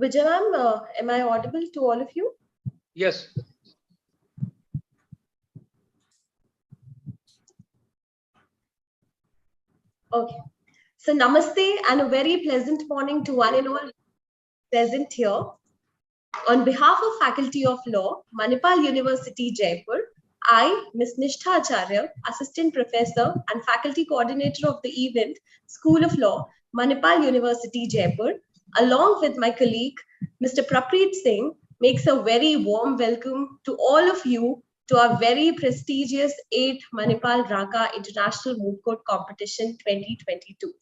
Vijay ma'am, am I audible to all of you? Yes. Okay. So namaste and a very pleasant morning to one and all present here. On behalf of Faculty of Law, Manipal University, Jaipur, I, Ms. Nishtha Acharya, Assistant Professor and Faculty Coordinator of the event, School of Law, Manipal University, Jaipur, along with my colleague, Mr. Prapreet Singh, makes a very warm welcome to all of you to our very prestigious 8th Manipal Raka International Moot Court Competition 2022.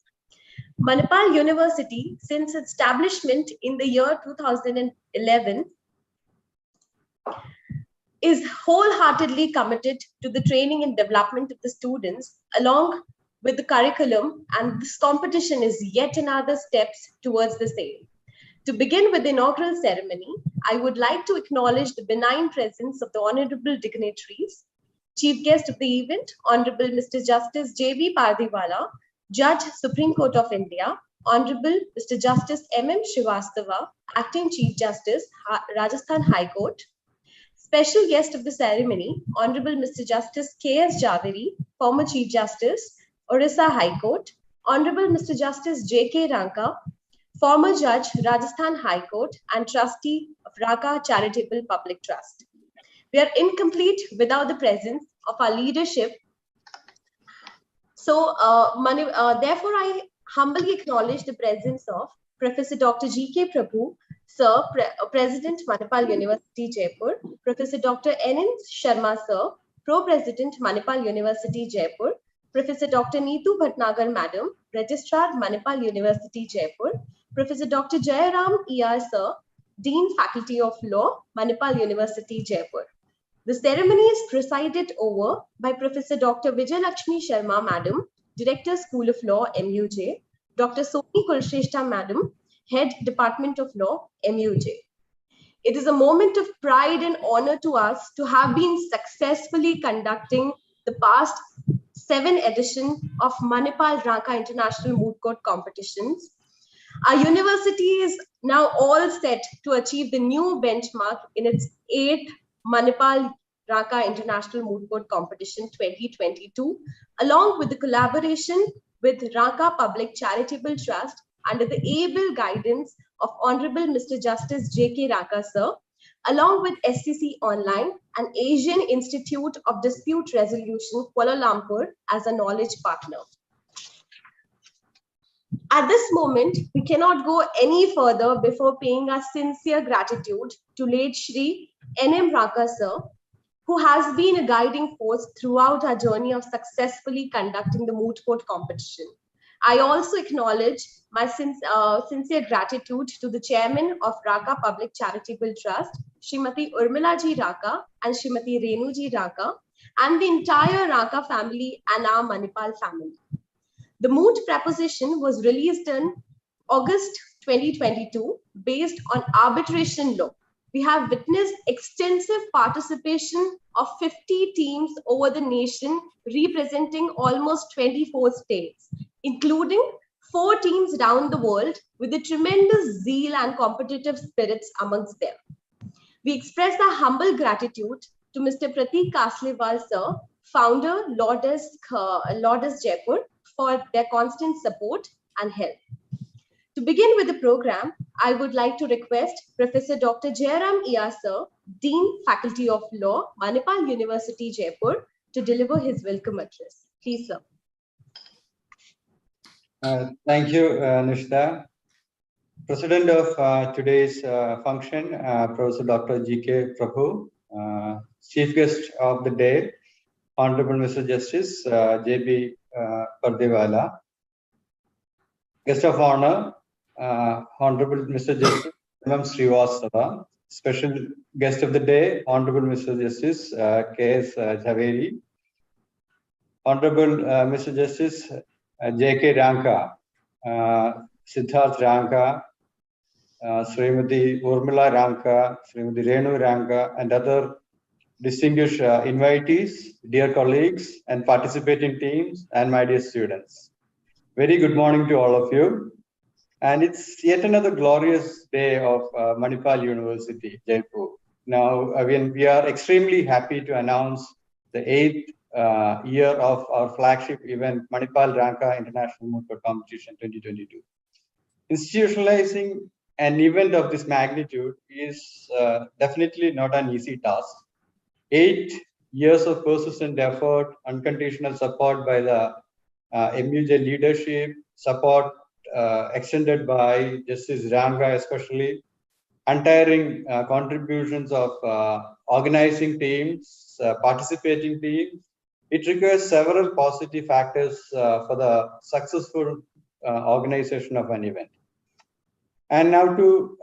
Manipal University, since its establishment in the year 2011, is wholeheartedly committed to the training and development of the students along with the curriculum, and this competition is yet another steps towards the same. To begin with the inaugural ceremony, I would like to acknowledge the benign presence of the honorable dignitaries. Chief guest of the event, Honorable Mr. Justice J.B. Pardiwala, Judge, Supreme Court of India, Honorable Mr. Justice M.M. Srivastava, Acting Chief Justice, Rajasthan High Court. Special guest of the ceremony, Honorable Mr. Justice Ks Javeri, former Chief Justice, Orissa High Court, Honorable Mr. Justice J.K. Ranka, former Judge, Rajasthan High Court, and Trustee of Raka Charitable Public Trust. We are incomplete without the presence of our leadership. So, therefore, I humbly acknowledge the presence of Professor Dr. G.K. Prabhu, Sir, President, Manipal University, Jaipur, Professor Dr. N.N. Sharma, Sir, Pro-President, Manipal University, Jaipur, Professor Dr. Neetu Bhatnagar, Madam, Registrar, Manipal University, Jaipur, Professor Dr. Jayaram E.R., Sir, Dean, Faculty of Law, Manipal University, Jaipur. The ceremony is presided over by Professor Dr. Vijay Lakshmi Sharma, Madam, Director, School of Law, MUJ, Dr. Soni Kulshrestha, Madam, Head, Department of Law, MUJ. It is a moment of pride and honor to us to have been successfully conducting the past 7 editions of Manipal Raka International Moot Court competitions. Our university is now all set to achieve the new benchmark in its 8th Manipal Raka International Moot Court Competition 2022, along with the collaboration with Raka Public Charitable Trust under the able guidance of Honorable Mr. Justice J.K. Raka, Sir, along with SCC Online and Asian Institute of Dispute Resolution, Kuala Lumpur, as a knowledge partner. At this moment, we cannot go any further before paying our sincere gratitude to late Shri N.M. Raka, Sir, who has been a guiding force throughout our journey of successfully conducting the moot court competition. I also acknowledge my sincere gratitude to the chairman of Raka Public Charitable Trust, Srimati Urmila Ji Raka and Srimati Renu Ji Raka, and the entire Raka family and our Manipal family. The moot proposition was released in August 2022 based on arbitration law. We have witnessed extensive participation of 50 teams over the nation representing almost 24 states, including 4 teams around the world with a tremendous zeal and competitive spirits amongst them. We express our humble gratitude to Mr. Pratik Kaslewal, Sir, founder, Lourdes Jaipur, for their constant support and help. To begin with the program, I would like to request Professor Dr. Jayaram E.R., Sir, Dean, Faculty of Law, Manipal University, Jaipur, to deliver his welcome address. Please, sir. Thank you, Nushta. President of today's function, Professor Dr. G.K. Prabhu, Chief Guest of the day, Honorable Mr. Justice J.B. Pardewala, Guest of Honor, Honorable Mr. Justice M.M. Srivastava, Special Guest of the day, Honorable Mr. Justice Ks Javeri, Honorable Mr. Justice J.K. Ranka, Siddharth Ranka, Srimati Urmila Ranka, Srimati Renu Ranka, and other distinguished invitees, dear colleagues, and participating teams, and my dear students. Very good morning to all of you. And it's yet another glorious day of Manipal University, Jaipur. Now, we are extremely happy to announce the 8th year of our flagship event, Manipal Ranka International Moot Court Competition 2022. Institutionalizing an event of this magnitude is definitely not an easy task. 8 years of persistent effort, unconditional support by the MUJ leadership, support extended by Justice Ranga especially, untiring contributions of organizing teams, participating teams. It requires several positive factors for the successful organization of an event. And now to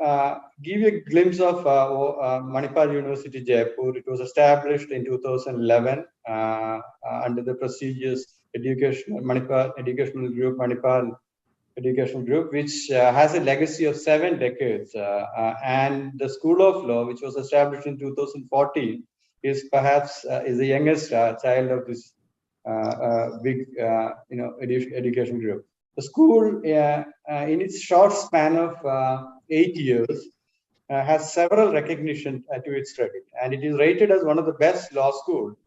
give you a glimpse of Manipal University Jaipur, it was established in 2011 under the prestigious Manipal Educational Group, Manipal Educational Group, which has a legacy of 7 decades. And the School of Law, which was established in 2014, is perhaps is the youngest child of this big education group. The school, in its short span of 8 years, has several recognition to its credit, and it is rated as one of the best law schools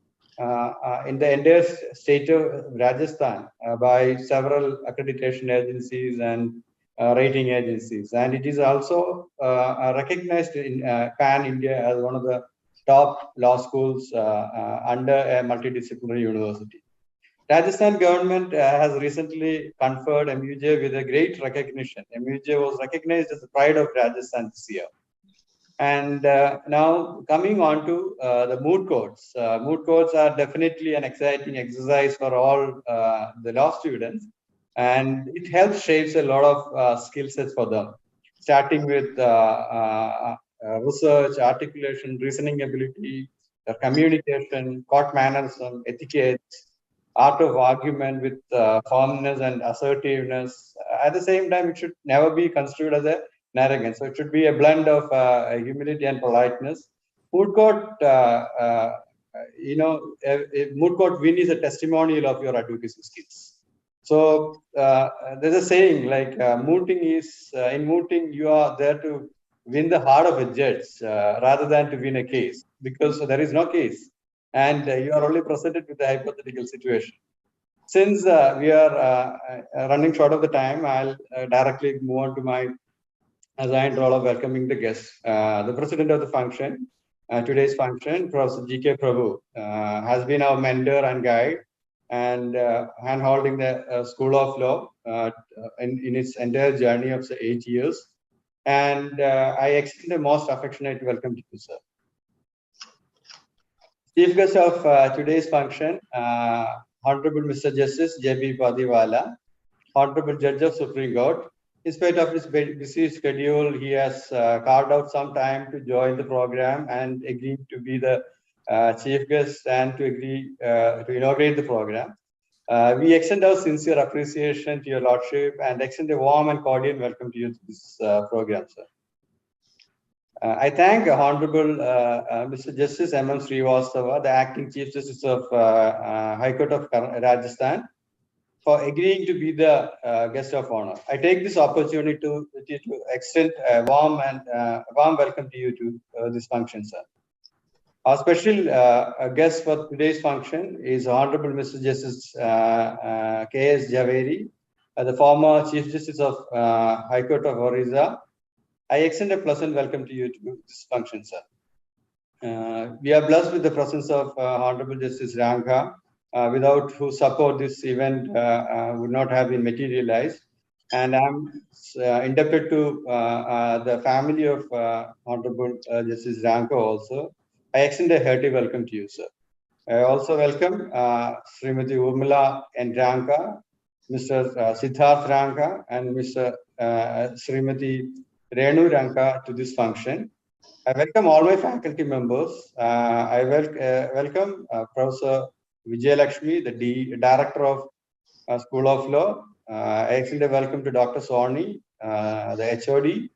in the entire state of Rajasthan by several accreditation agencies and rating agencies. And it is also recognized in pan-India as one of the top law schools under a multidisciplinary university. Rajasthan government has recently conferred MUJ with a great recognition. MUJ was recognized as the pride of Rajasthan this year. And now coming on to the moot courts. Moot courts are definitely an exciting exercise for all the law students. And it helps shapes a lot of skill sets for them, starting with research, articulation, reasoning ability, communication, court mannerism, etiquette, art of argument with firmness and assertiveness. At the same time, it should never be construed as a arrogance. So it should be a blend of humility and politeness. Moot court, moot court win is a testimonial of your advocacy skills. So there's a saying like mooting is, in mooting, you are there to win the heart of a judge rather than to win a case, because there is no case. And you are only presented with a hypothetical situation. Since we are running short of the time, I'll directly move on to my assigned role of welcoming the guests. The president of the function, today's function, Professor G.K. Prabhu, has been our mentor and guide, and hand-holding the School of Law in its entire journey of 8 years. And I extend a most affectionate welcome to you, sir. Chief guest of today's function, Honorable Mr. Justice J.B. Pardewala, Honorable Judge of Supreme Court. In spite of his busy schedule, he has carved out some time to join the program and agreed to be the chief guest and to agree to inaugurate the program. We extend our sincere appreciation to your lordship and extend a warm and cordial welcome to you to this program, sir. I thank Honorable Mr. Justice M.M. Srivastava, the Acting Chief Justice of High Court of Rajasthan, for agreeing to be the guest of honor. I take this opportunity to extend a warm welcome to you to this function, sir. Our special guest for today's function is Honorable Mr. Justice Ks Javeri, the former Chief Justice of High Court of Orissa. I extend a pleasant welcome to you to this function, sir. We are blessed with the presence of Honorable Justice Ranka, without whose support this event would not have been materialized. and I'm indebted to the family of Honorable Justice Ranko also. I extend a hearty welcome to you, sir. I also welcome Srimati Urmila N. Ranka, Mr. Siddharth Ranka, and Mr. Srimati Renu Ranka to this function. I welcome all my faculty members. I welcome Professor Vijay Lakshmi, the Director of School of Law. I extend a welcome to Dr. Soni, the HOD,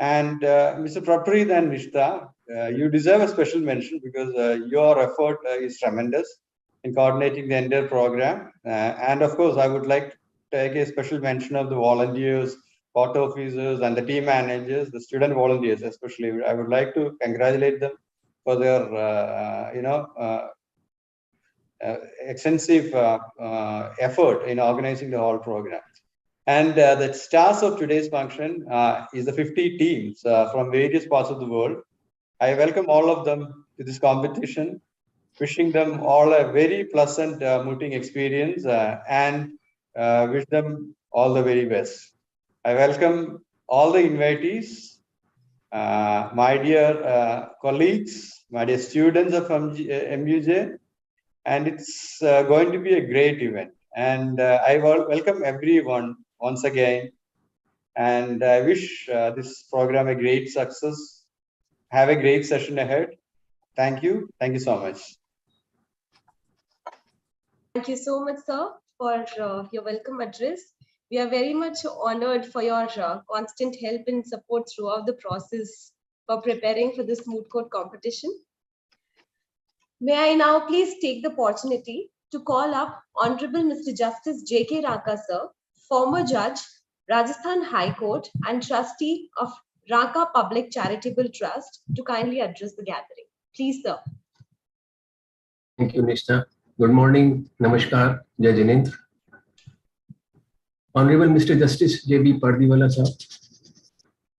and Mr. Prapreet and Nishta. You deserve a special mention because your effort is tremendous in coordinating the entire program. And of course, I would like to take a special mention of the volunteers, court officers, and the team managers, the student volunteers especially. I would like to congratulate them for their, extensive effort in organizing the whole program. And the stars of today's function is the 50 teams from various parts of the world. I welcome all of them to this competition, wishing them all a very pleasant mooting experience and wish them all the very best. I welcome all the invitees, my dear colleagues, my dear students of MUJ, and it's going to be a great event. And I welcome everyone once again, and I wish this program a great success. Have a great session ahead. Thank you. Thank you so much. Thank you so much, sir, for your welcome address. We are very much honored for your constant help and support throughout the process for preparing for this moot court competition. May I now please take the opportunity to call up Honorable Mr. Justice J.K. Raka, sir, former judge, Rajasthan High Court and trustee of Raka Public Charitable Trust, to kindly address the gathering. Please, sir. Thank you, Nishta. Good morning. Namaskar. Jai Jinendra. Honorable Mr. Justice J.B. Pardiwala, sir,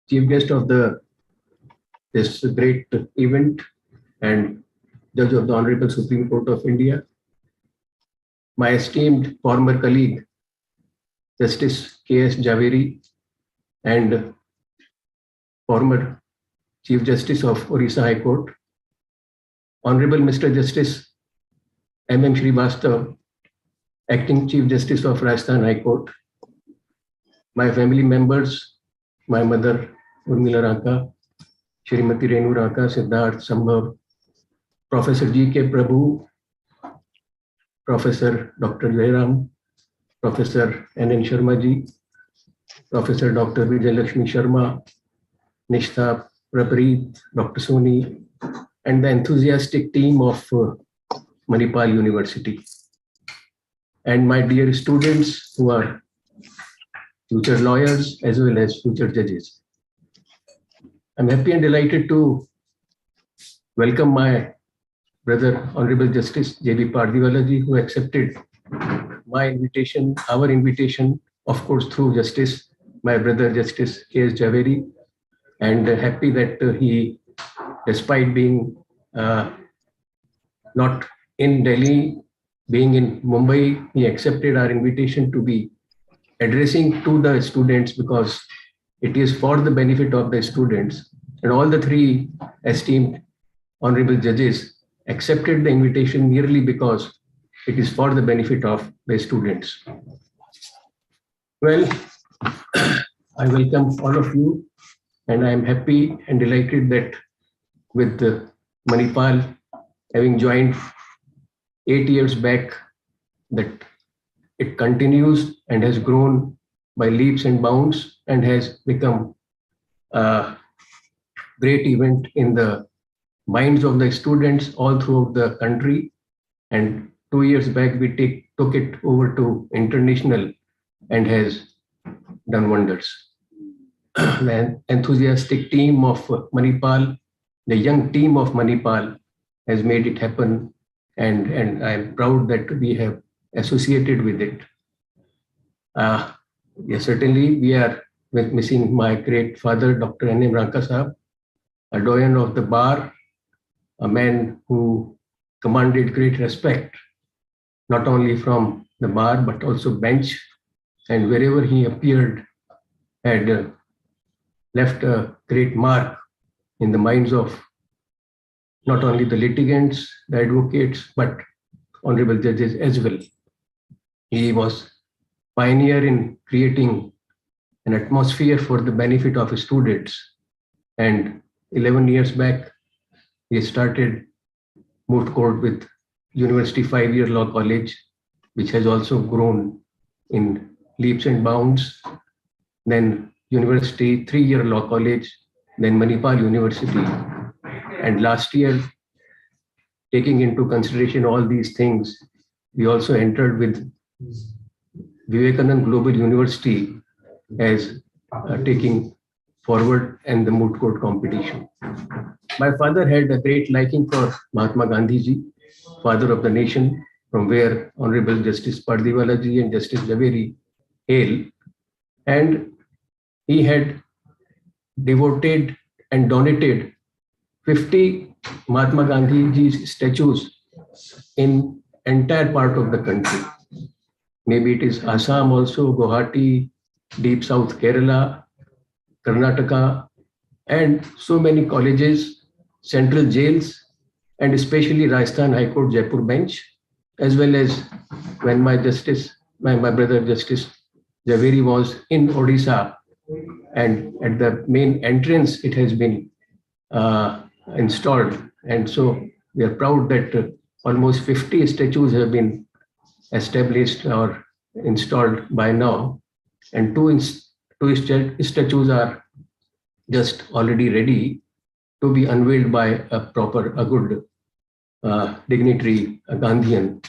Chief Guest of this great event and Judge of the Honorable Supreme Court of India, my esteemed former colleague, Justice Ks Javeri, and former Chief Justice of Orissa High Court, Honorable Mr. Justice M.M. Srivastav, Acting Chief Justice of Rajasthan High Court, my family members, my mother Urmila Ranka, Srimati Renu Ranka, Siddharth Sambhav, Professor G.K. Prabhu, Professor Dr. Jairam, Professor N.N. Sharma ji, Professor Dr. Vijay Lakshmi Sharma, Nishta, Prapreet, Dr. Soni, and the enthusiastic team of Manipal University. And my dear students who are future lawyers as well as future judges. I'm happy and delighted to welcome my brother, Honorable Justice J.B. Pardiwala ji, who accepted my invitation, our invitation, of course, through Justice, my brother Justice Ks Javeri, and happy that he, despite being not in Delhi, being in Mumbai, he accepted our invitation to be addressing to the students because it is for the benefit of the students. And all the three esteemed honorable judges accepted the invitation merely because it is for the benefit of the students. Well, I welcome all of you, and I am happy and delighted that with Manipal having joined 8 years back, that it continues and has grown by leaps and bounds and has become a great event in the minds of the students all throughout the country. And 2 years back, we took it over to international and has done wonders. The enthusiastic team of Manipal, the young team of Manipal has made it happen. And I'm proud that we have associated with it. Yes, certainly we are missing my great father, Dr. N.M. Ranka Saab, a doyen of the bar, a man who commanded great respect, not only from the bar, but also bench, and wherever he appeared had left a great mark in the minds of not only the litigants, the advocates, but honorable judges as well. He was pioneer in creating an atmosphere for the benefit of students. And 11 years back, he started moot court with University 5-year Law College, which has also grown in leaps and bounds. Then University 3-year Law College, then Manipal University. And last year, taking into consideration all these things, we also entered with Vivekanand Global University as taking forward and the moot court competition. My father had a great liking for Mahatma Gandhi ji, father of the nation, from where Honorable Justice Pardiwala ji and Justice Javeri hail. And he had devoted and donated 50 Mahatma Gandhi ji's statues in entire part of the country. Maybe it is Assam also, Guwahati, deep south Kerala, Karnataka, and so many colleges, central jails, and especially Rajasthan High Court Jaipur bench, as well as when my brother Justice Javeri was in Odisha, and at the main entrance it has been installed. And so we are proud that almost 50 statues have been established or installed by now, and two statues are just already ready to be unveiled by a good dignitary, a Gandhian,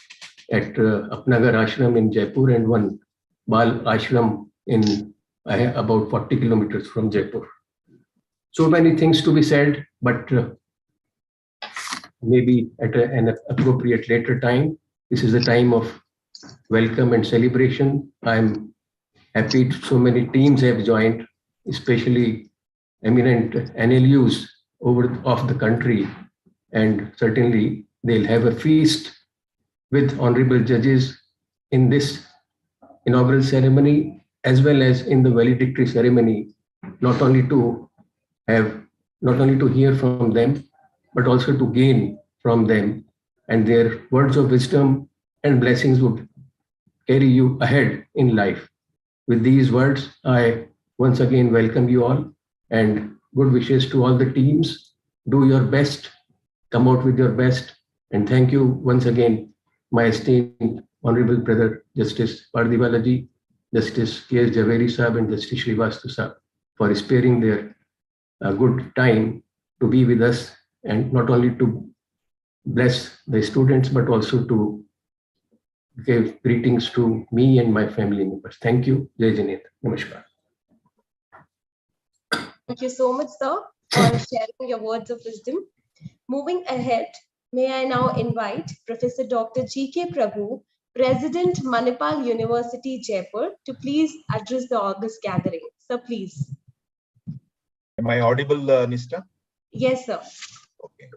at Apnagar Ashram in Jaipur, and one Bal Ashram in about 40 kilometers from Jaipur. So many things to be said, but maybe at an appropriate later time. This is a time of welcome and celebration. I'm happy so many teams have joined, especially eminent NLUs of the country, and certainly they'll have a feast with honorable judges in this inaugural ceremony as well as in the valedictory ceremony, not only to hear from them, but also to gain from them, and their words of wisdom and blessings would carry you ahead in life. With these words, I once again welcome you all and good wishes to all the teams. Do your best, come out with your best, and thank you once again, my esteemed Honorable Brother Justice Pardiwala ji, Justice Ks Javeri Saab, and Justice Srivastu Saab for sparing their good time to be with us, and not only to bless the students, but also to give greetings to me and my family members. Thank you. Jai Janet. Namaskar. Thank you so much, sir, for sharing your words of wisdom. Moving ahead, may I now invite Professor Dr. G.K. Prabhu, President, Manipal University, Jaipur, to please address the august gathering. Sir, please. Am I audible, Nista? Yes, sir. Okay.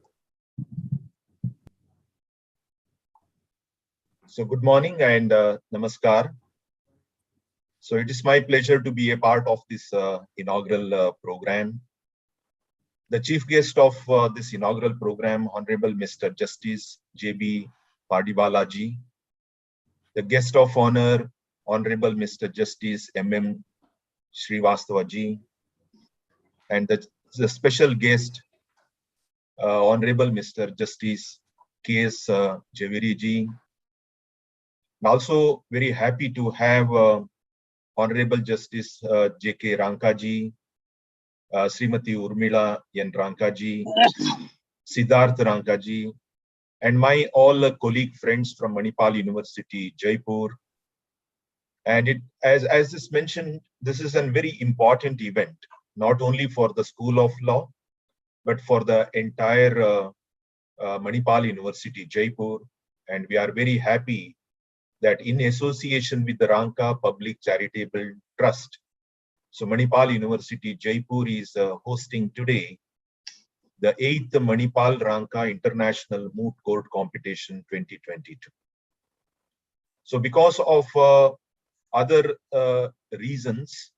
So good morning and namaskar. So it is my pleasure to be a part of this inaugural program. The chief guest of this inaugural program, Honorable Mr. Justice J.B. Pardiwala ji. The guest of honor, Honorable Mr. Justice M.M. Srivastava ji. And the special guest, Honorable Mr. Justice Ks Javeri ji. I'm also very happy to have Honorable Justice J.K. Ranka ji, Srimati Urmila N. Ranka ji, Siddharth Ranka ji, and my all colleague friends from Manipal University, Jaipur. And as is mentioned, this is a very important event, not only for the School of Law, but for the entire Manipal University, Jaipur. And we are very happy that in association with the Ranka Public Charitable Trust, so Manipal University, Jaipur is hosting today the 8th Manipal Ranka International Moot Court Competition 2022. So because of other reasons,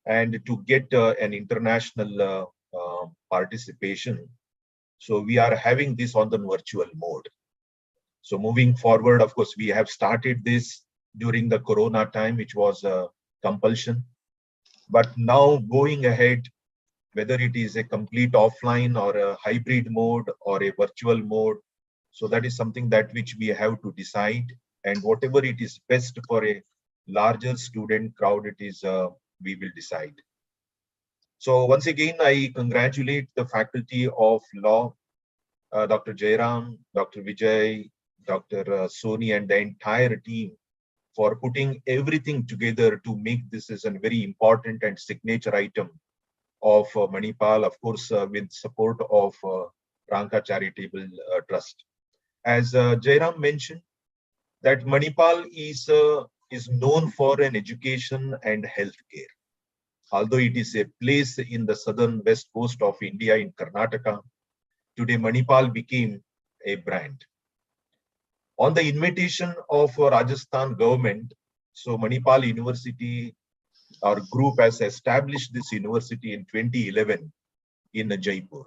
and to get an international participation. So we are having this on the virtual mode. So moving forward, of course, we have started this during the Corona time, which was a compulsion. But now going ahead, whether it is a complete offline or a hybrid mode or a virtual mode, so that is something that which we have to decide, and whatever it is best for a larger student crowd, it is we will decide. So once again, I congratulate the faculty of law, Dr. Jairam, Dr. Vijay, Dr. Soni, and the entire team for putting everything together to make this as a very important and signature item of Manipal, of course, with support of Ranka Charitable Trust. As Jairam mentioned, that Manipal is known for an education and healthcare. Although it is a place in the southern west coast of India in Karnataka, today Manipal became a brand. On the invitation of Rajasthan government, so Manipal University, our group has established this university in 2011 in Jaipur.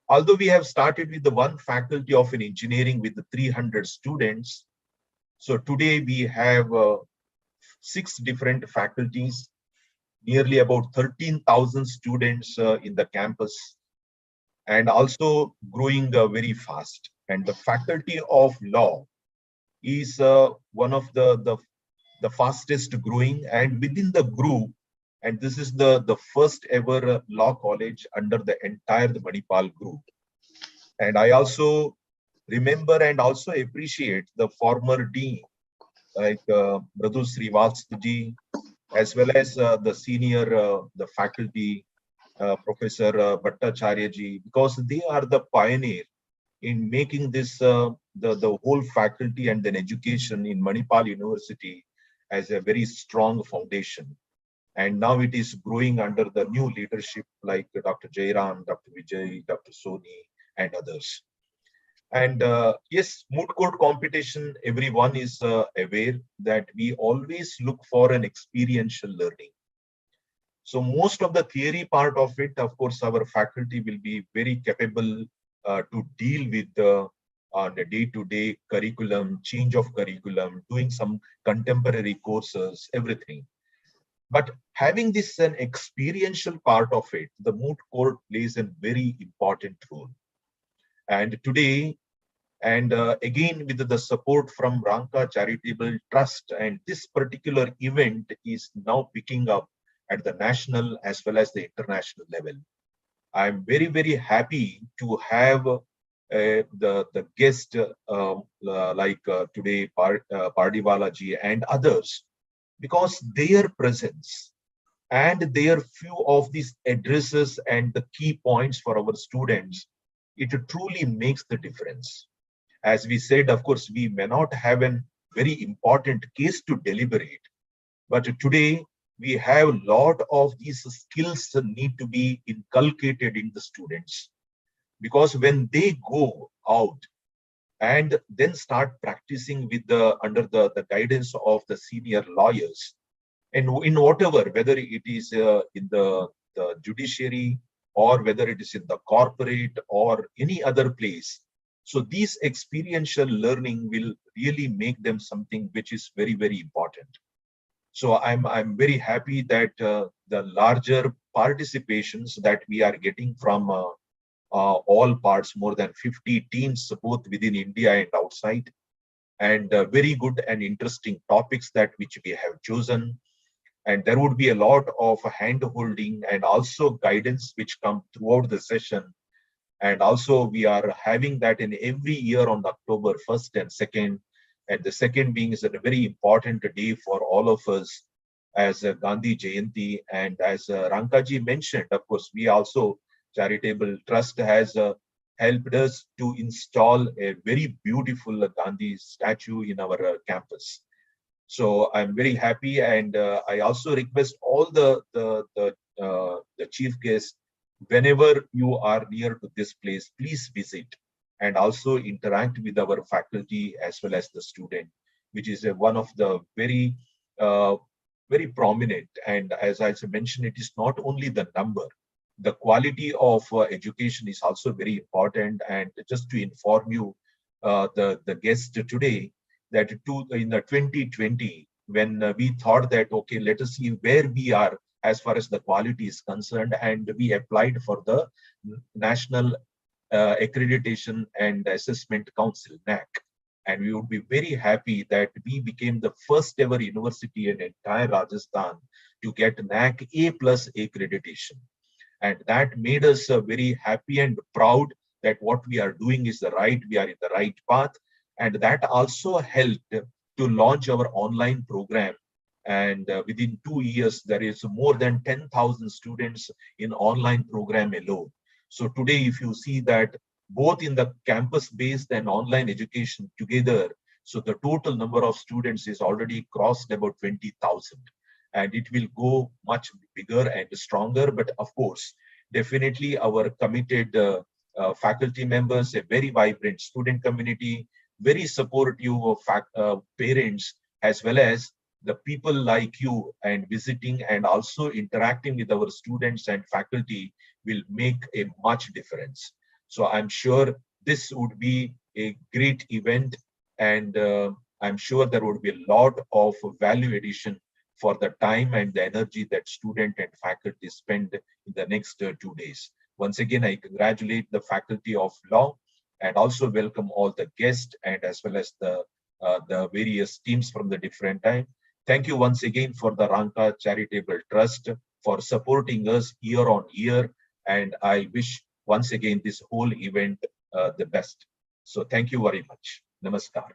Although we have started with the one faculty of an engineering with the 300 students, so today we have 6 different faculties, nearly about 13,000 students in the campus, and also growing very fast. And the faculty of law is one of the fastest growing, and within the group, and this is the first ever law college under the entire Manipal group. And I also remember and also appreciate the former dean like Madhav Srivastaji, as well as the senior the faculty Professor Bhattacharya ji, because they are the pioneer in making this the whole faculty and then education in Manipal University as a very strong foundation. And now it is growing under the new leadership like Dr. Jairam, Dr. Vijay, Dr. Soni, and others. And yes, moot court competition, everyone is aware that we always look for an experiential learning. So most of the theory part of it, of course, our faculty will be very capable to deal with on a day-to-day curriculum, change of curriculum, doing some contemporary courses, everything. But having this an experiential part of it, the moot court plays a very important role. And today, and again with the support from Ranka Charitable Trust, and this particular event is now picking up at the national as well as the international level. I'm very, very happy to have the guest like today Pardiwala ji and others, because their presence and their few of these addresses and the key points for our students, it truly makes the difference. As we said, of course, we may not have a very important case to deliberate, but today we have a lot of these skills that need to be inculcated in the students, because when they go out and then start practicing with under the guidance of the senior lawyers, and in whatever, whether it is in the judiciary or whether it is in the corporate or any other place, so these experiential learning will really make them something which is very, very important. So I'm very happy that the larger participations that we are getting from all parts, more than 50 teams, both within India and outside, and very good and interesting topics that which we have chosen. And there would be a lot of hand holding and also guidance which come throughout the session. And also we are having that in every year on October 1st and 2nd. And the second being is a very important day for all of us as Gandhi Jayanti. And as Rankaji mentioned, of course, we also, Charitable Trust has helped us to install a very beautiful Gandhi statue in our campus. So I'm very happy, and I also request all the chief guests, whenever you are near to this place, please visit and also interact with our faculty as well as the student. which is one of the very, very prominent. And as I mentioned, it is not only the number, the quality of education is also very important. And just to inform you, the guest today, that in the 2020, when we thought that, okay, let us see where we are as far as the quality is concerned, and we applied for the National Accreditation and Assessment Council, NAC. And we would be very happy that we became the first ever university in entire Rajasthan to get NAC A+ accreditation. And that made us very happy and proud that what we are doing is right, we are in the right path. And that also helped to launch our online program. And within 2 years, there is more than 10,000 students in online program alone. So today, if you see that both in the campus-based and online education together, so the total number of students is already crossed about 20,000. And it will go much bigger and stronger. But of course, definitely our committed faculty members, a very vibrant student community, very supportive of parents, as well as the people like you, and visiting and also interacting with our students and faculty will make a much difference. So I'm sure this would be a great event, and I'm sure there would be a lot of value addition for the time and the energy that student and faculty spend in the next 2 days. Once again, I congratulate the Faculty of Law and also welcome all the guests and as well as the various teams from the different time. Thank you once again for the Ranka Charitable Trust for supporting us year on year. And I wish once again this whole event the best. So thank you very much. Namaskar.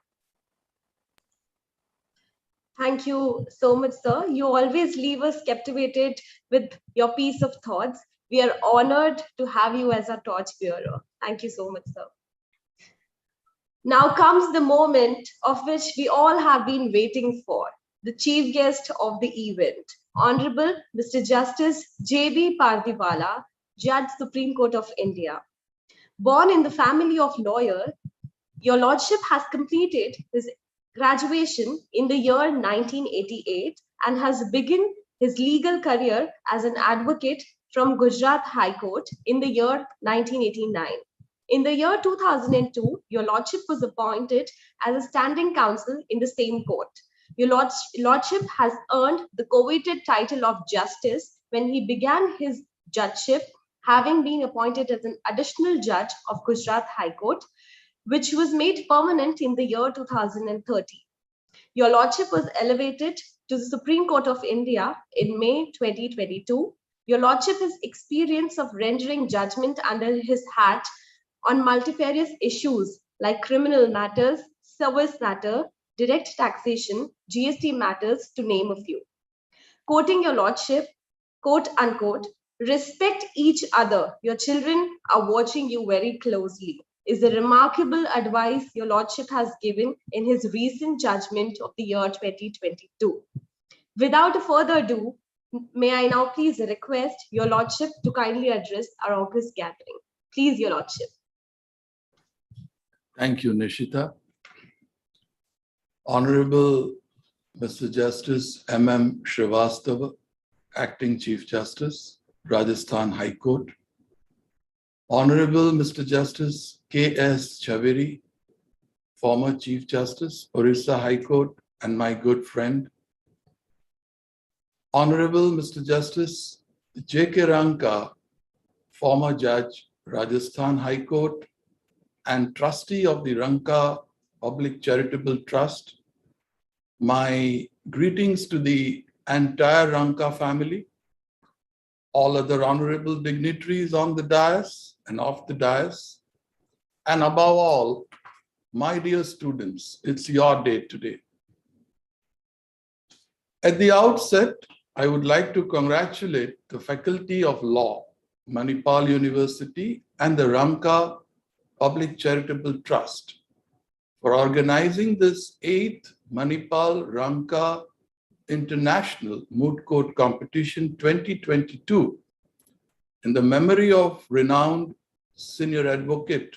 Thank you so much, sir. You always leave us captivated with your piece of thoughts. We are honored to have you as our torchbearer. Thank you so much, sir. Now comes the moment of which we all have been waiting for, the chief guest of the event, Honorable Mr. Justice J.B. Pardiwala, Judge, Supreme Court of India. Born in the family of lawyers, your lordship has completed his graduation in the year 1988 and has begun his legal career as an advocate from Gujarat High Court in the year 1989. In the year 2002, your lordship was appointed as a standing counsel in the same court. Your lordship has earned the coveted title of justice when he began his judgeship, having been appointed as an additional judge of Gujarat High Court, which was made permanent in the year 2013. Your lordship was elevated to the Supreme Court of India in May 2022. Your lordship has experience of rendering judgment under his hat on multifarious issues like criminal matters, service matter, direct taxation, GST matters, to name a few. Quoting your lordship, quote unquote, respect each other. Your children are watching you very closely, is the remarkable advice your lordship has given in his recent judgment of the year 2022. Without further ado, may I now please request your lordship to kindly address our august gathering. Please, your lordship. Thank you, Nishita. Honorable Mr. Justice M.M. Srivastava, Acting Chief Justice, Rajasthan High Court. Honorable Mr. Justice Ks Javeri, former Chief Justice, Orissa High Court, and my good friend. Honorable Mr. Justice J.K. Ranka, former Judge, Rajasthan High Court, and trustee of the Ranka Public Charitable Trust. My greetings to the entire Ranka family, all other honorable dignitaries on the dais and off the dais, and above all, my dear students, it's your day today. At the outset, I would like to congratulate the Faculty of Law, Manipal University, and the Ranka Public Charitable Trust for organizing this 8th Manipal Ranka International Moot Court Competition 2022 in the memory of renowned senior advocate,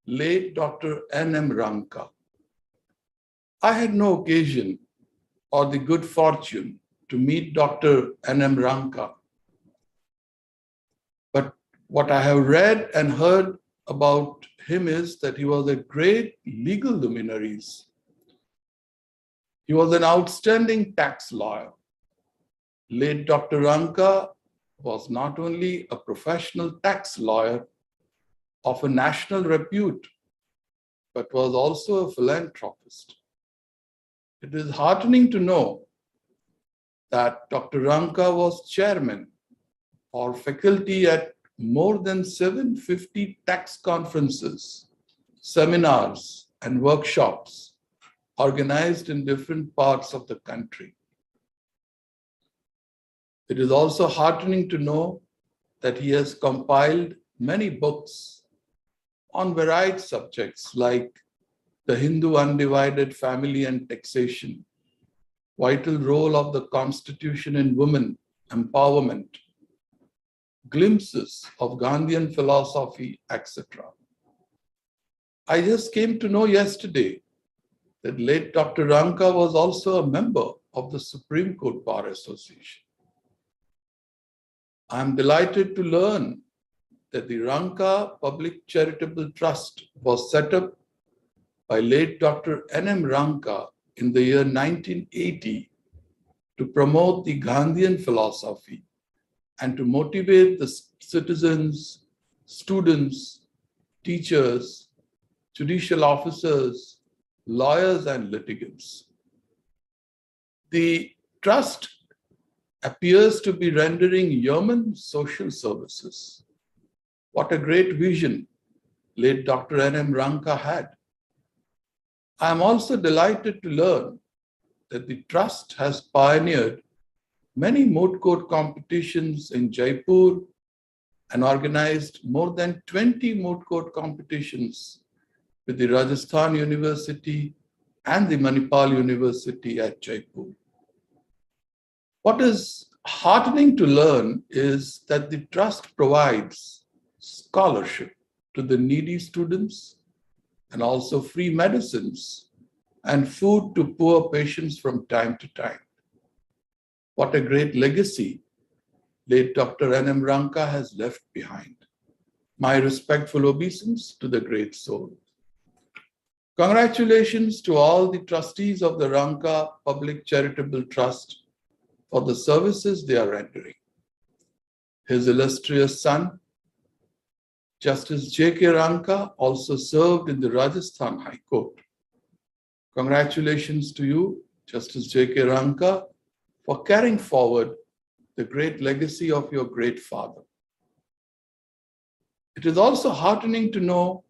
late Dr. N.M. Ranka. I had no occasion or the good fortune to meet Dr. N.M. Ranka. But what I have read and heard about him is that he was a great legal luminary. He was an outstanding tax lawyer. Late Dr. Ranka was not only a professional tax lawyer of a national repute, but was also a philanthropist. It is heartening to know that Dr. Ranka was chairman or faculty at more than 750 tax conferences, seminars, and workshops organized in different parts of the country. It is also heartening to know that he has compiled many books on varied subjects like the Hindu undivided family and taxation, vital role of the Constitution in women empowerment, glimpses of Gandhian philosophy, etc. I just came to know yesterday that late Dr. Ranka was also a member of the Supreme Court Bar Association. I am delighted to learn that the Ranka Public Charitable Trust was set up by late Dr. N.M. Ranka in the year 1980 to promote the Gandhian philosophy and to motivate the citizens, students, teachers, judicial officers, lawyers, and litigants. The trust appears to be rendering yeoman social services. What a great vision late Dr. N.M. Ranka had. I am also delighted to learn that the trust has pioneered many moot court competitions in Jaipur and organized more than 20 moot court competitions with the Rajasthan University and the Manipal University at Jaipur. What is heartening to learn is that the trust provides scholarship to the needy students and also free medicines and food to poor patients from time to time. What a great legacy late Dr. N.M. Ranka has left behind. My respectful obeisance to the great soul. Congratulations to all the trustees of the Ranka Public Charitable Trust for the services they are rendering. His illustrious son, Justice J.K. Ranka, also served in the Rajasthan High Court. Congratulations to you, Justice J.K. Ranka, for carrying forward the great legacy of your great father. It is also heartening to know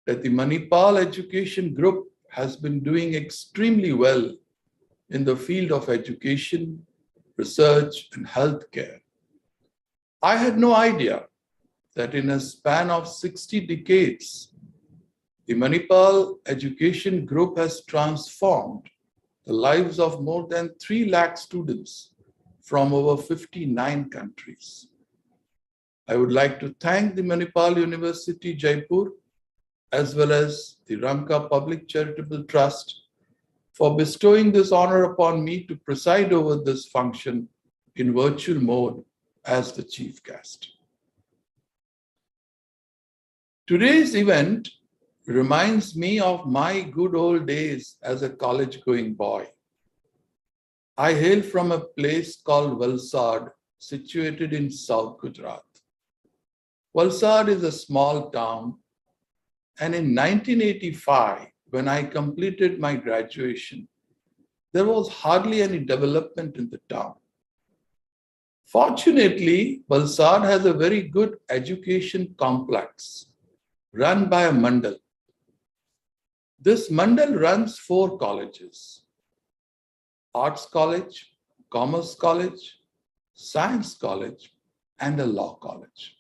that the Manipal Education Group has been doing extremely well in the field of education, research, and healthcare. I had no idea that in a span of 60 decades, the Manipal Education Group has transformed the lives of more than 3 lakh students from over 59 countries. I would like to thank the Manipal University, Jaipur, as well as the Ranka Public Charitable Trust for bestowing this honor upon me to preside over this function in virtual mode as the chief guest. Today's event reminds me of my good old days as a college-going boy. I hail from a place called Valsad, situated in South Gujarat. Valsad is a small town, and in 1985, when I completed my graduation, there was hardly any development in the town. Fortunately, Valsad has a very good education complex run by a mandal. This mandal runs 4 colleges: Arts College, Commerce College, Science College, and a Law College.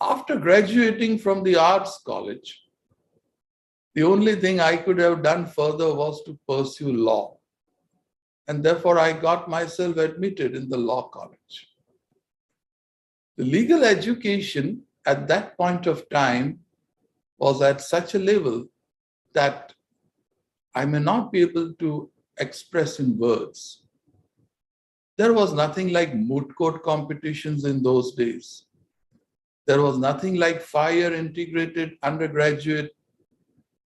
After graduating from the Arts College, the only thing I could have done further was to pursue law. And therefore, I got myself admitted in the Law College. The legal education at that point of time was at such a level that I may not be able to express in words. There was nothing like moot court competitions in those days. There was nothing like fire integrated undergraduate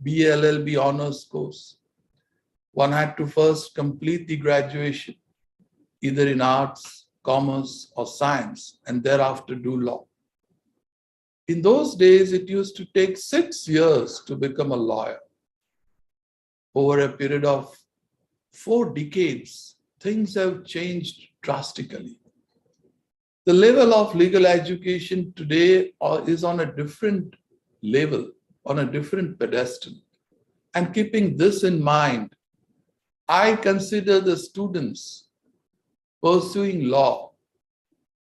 BLLB honors course. One had to first complete the graduation, either in arts, commerce, or science, and thereafter do law. In those days, it used to take 6 years to become a lawyer. Over a period of 4 decades, things have changed drastically. The level of legal education today is on a different level, on a different pedestal. And keeping this in mind, I consider the students pursuing law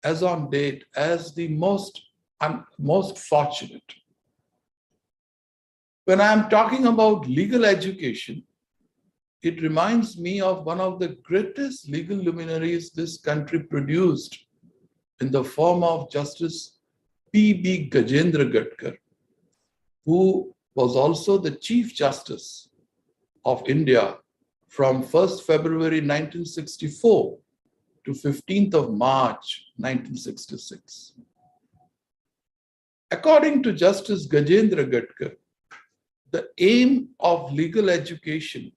as on date as the most fortunate. When I'm talking about legal education, it reminds me of one of the greatest legal luminaries this country produced in the form of Justice P.B. Gajendra Gadkar, who was also the Chief Justice of India from 1st February 1964 to 15th of March 1966. According to Justice Gajendra Gadkar, the aim of legal education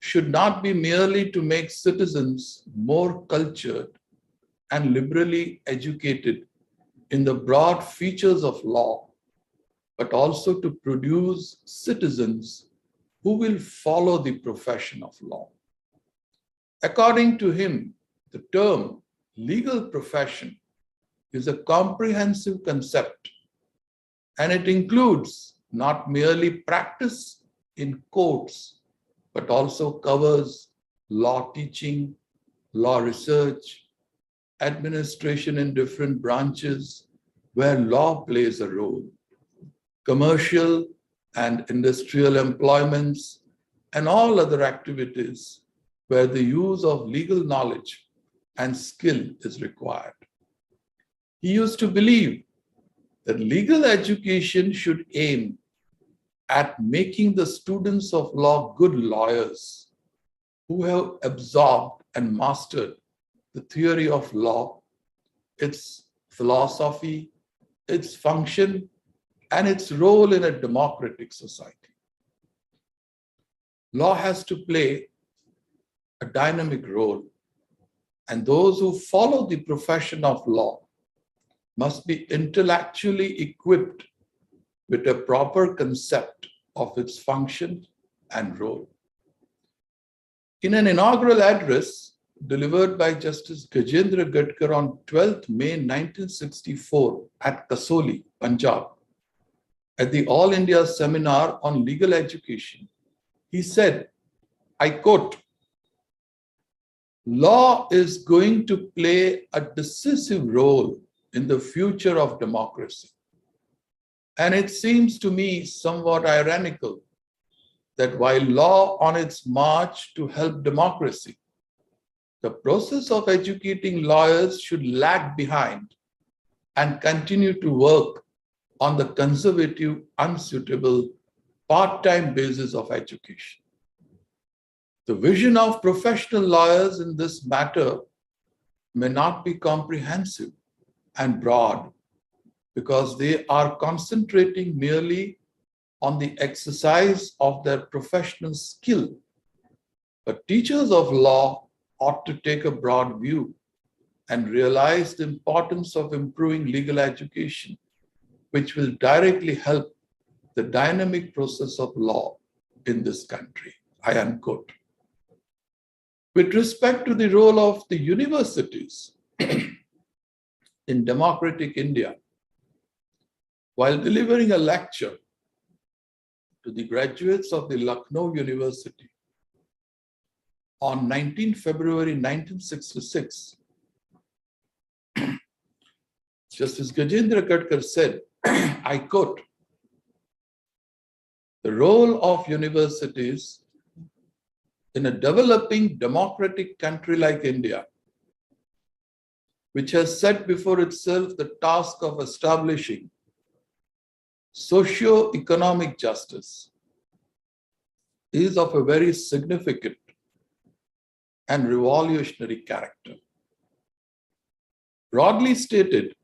should not be merely to make citizens more cultured and liberally educated in the broad features of law, but also to produce citizens who will follow the profession of law. According to him, the term legal profession is a comprehensive concept, and it includes not merely practice in courts, but also covers law teaching, law research, administration in different branches where law plays a role, commercial and industrial employments, and all other activities where the use of legal knowledge and skill is required. He used to believe that legal education should aim at making the students of law good lawyers who have absorbed and mastered the theory of law, its philosophy, its function, and its role in a democratic society. Law has to play a dynamic role, and those who follow the profession of law must be intellectually equipped with a proper concept of its function and role. In an inaugural address delivered by Justice Gajendra Gadkar on 12th May 1964 at Kasoli, Punjab, at the All India Seminar on Legal Education, he said, I quote, "Law is going to play a decisive role in the future of democracy. And it seems to me somewhat ironical that while law on its march to help democracy, the process of educating lawyers should lag behind and continue to work on the conservative, unsuitable, part-time basis of education. The vision of professional lawyers in this matter may not be comprehensive and broad because they are concentrating merely on the exercise of their professional skill. But teachers of law ought to take a broad view and realize the importance of improving legal education, which will directly help the dynamic process of law in this country." I unquote. With respect to the role of the universities in democratic India, while delivering a lecture to the graduates of the Lucknow University on 19 February 1966, Justice Gajendra Gadkar said, I quote, "The role of universities in a developing democratic country like India, which has set before itself the task of establishing socio-economic justice, is of a very significant and revolutionary character. Broadly stated,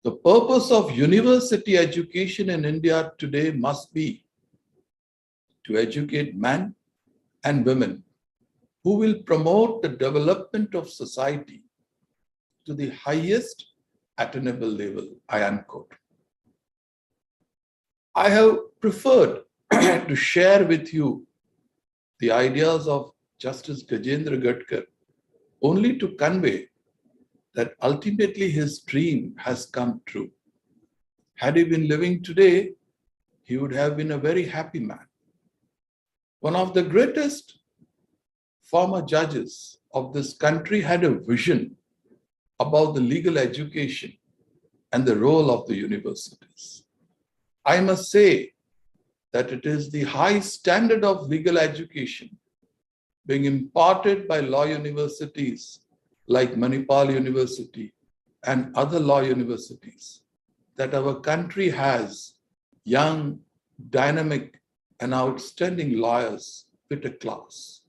the purpose of university education in India today must be to educate men and women who will promote the development of society to the highest attainable level, I unquote. I have preferred to share with you the ideas of Justice Gajendra Gadkar only to convey that ultimately his dream has come true. Had he been living today, he would have been a very happy man. One of the greatest former judges of this country had a vision about the legal education and the role of the universities. I must say that it is the high standard of legal education being imparted by law universities like Manipal University and other law universities that our country has young, dynamic, and outstanding lawyers fit a class.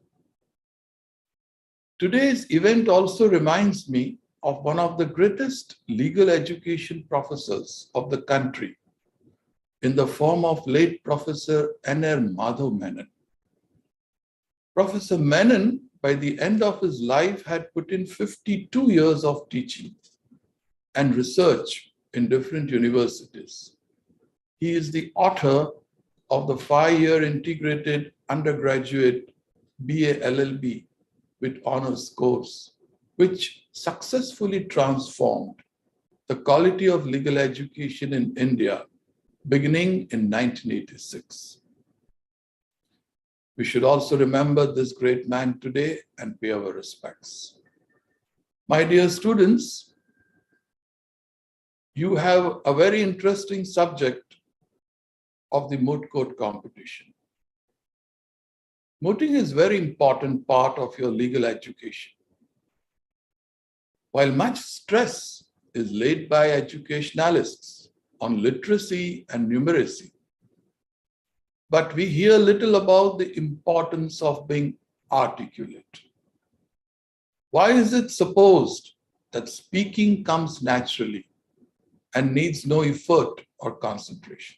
Today's event also reminds me of one of the greatest legal education professors of the country in the form of late Professor N.R. Madhav Menon. Professor Menon, by the end of his life, had put in 52 years of teaching and research in different universities. He is the author of the 5-year integrated undergraduate BA LLB with honors course, which successfully transformed the quality of legal education in India beginning in 1986. We should also remember this great man today and pay our respects. My dear students, you have a very interesting subject of the moot court competition. Mooting is a very important part of your legal education. While much stress is laid by educationalists on literacy and numeracy, but we hear little about the importance of being articulate. Why is it supposed that speaking comes naturally and needs no effort or concentration?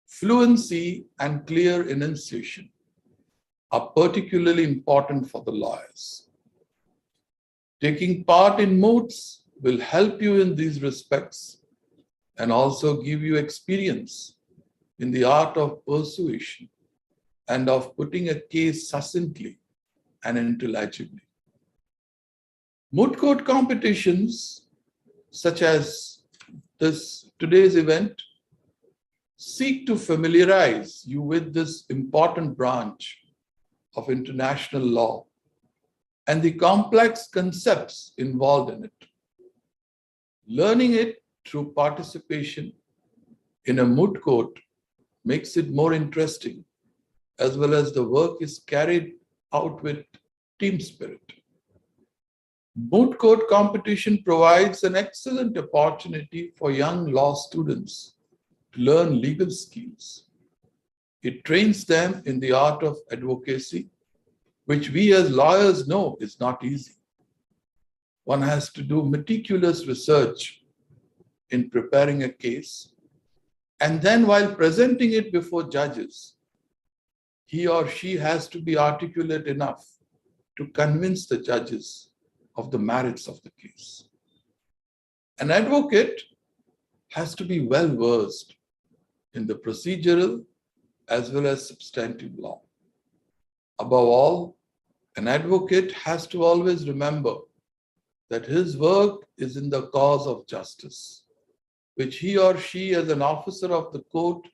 Fluency and clear enunciation are particularly important for the lawyers. Taking part in moots will help you in these respects and also give you experience in the art of persuasion and of putting a case succinctly and intelligibly. Moot court competitions, such as today's event, seek to familiarize you with this important branch of international law and the complex concepts involved in it. Learning it through participation in a moot court makes it more interesting, as well as the work is carried out with team spirit. Moot court competition provides an excellent opportunity for young law students to learn legal skills. It trains them in the art of advocacy, which we as lawyers know is not easy. One has to do meticulous research in preparing a case, and then while presenting it before judges, he or she has to be articulate enough to convince the judges of the merits of the case. An advocate has to be well versed in the procedural as well as substantive law. Above all, an advocate has to always remember that his work is in the cause of justice, which he or she as an officer of the court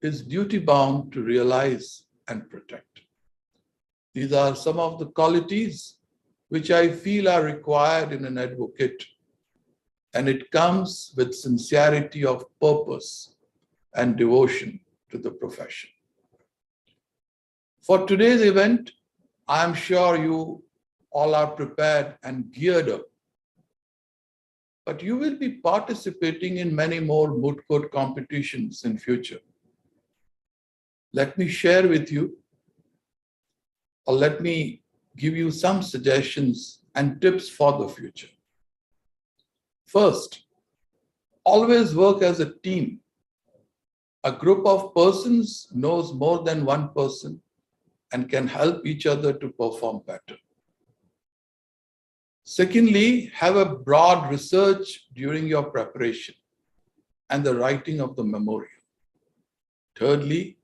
is duty-bound to realize and protect. These are some of the qualities which I feel are required in an advocate, and it comes with sincerity of purpose and devotion to the profession. For today's event, I am sure you all are prepared and geared up, but you will be participating in many more moot court competitions in future. let me share with you, or let me give you some suggestions and tips for the future. First, always work as a team. A group of persons knows more than one person and can help each other to perform better. Secondly, have a broad research during your preparation and the writing of the memorial. Thirdly,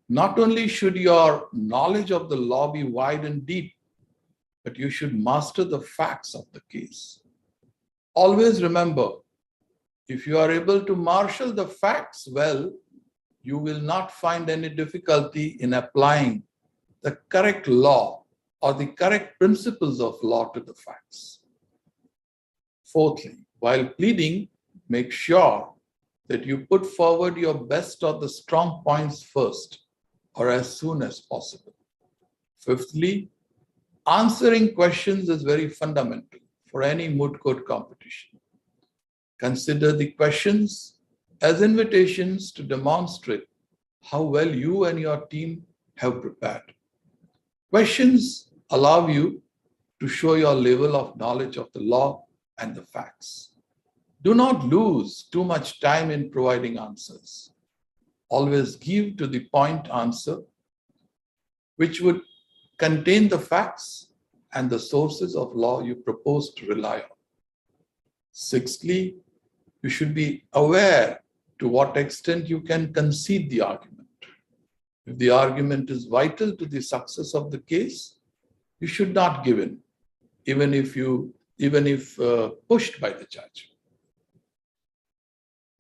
not only should your knowledge of the law be wide and deep, but you should master the facts of the case. Always remember, if you are able to marshal the facts well, you will not find any difficulty in applying the correct law or the correct principles of law to the facts. Fourthly, while pleading, make sure that you put forward your best or the strong points first or as soon as possible. Fifthly, answering questions is very fundamental for any moot court competition. Consider the questions as invitations to demonstrate how well you and your team have prepared. Questions allow you to show your level of knowledge of the law and the facts. Do not lose too much time in providing answers. Always give to the point answer, which would contain the facts and the sources of law you propose to rely on. Sixthly, you should be aware to what extent you can concede the argument. If the argument is vital to the success of the case, you should not give in, even if pushed by the judge.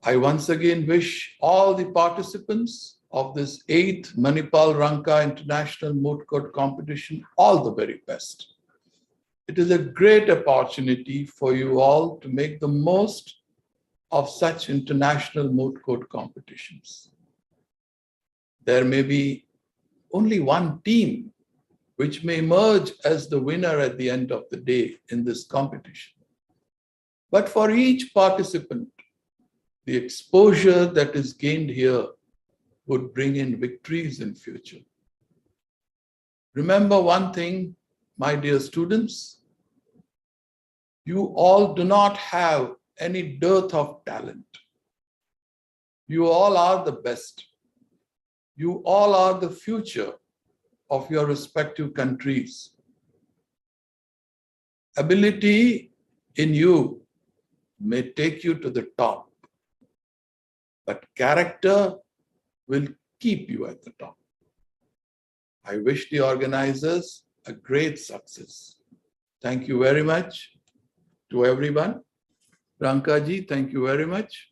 I once again wish all the participants of this 8th Manipal Ranka International Moot Court Competition all the very best. It is a great opportunity for you all to make the most of such international moot court competitions. There may be only one team which may emerge as the winner at the end of the day in this competition. But for each participant, the exposure that is gained here would bring in victories in future. Remember one thing, my dear students, you all do not have any dearth of talent. You all are the best. You all are the future of your respective countries. Ability in you may take you to the top, but character will keep you at the top. I wish the organizers a great success. Thank you very much to everyone. Rankaji, thank you very much.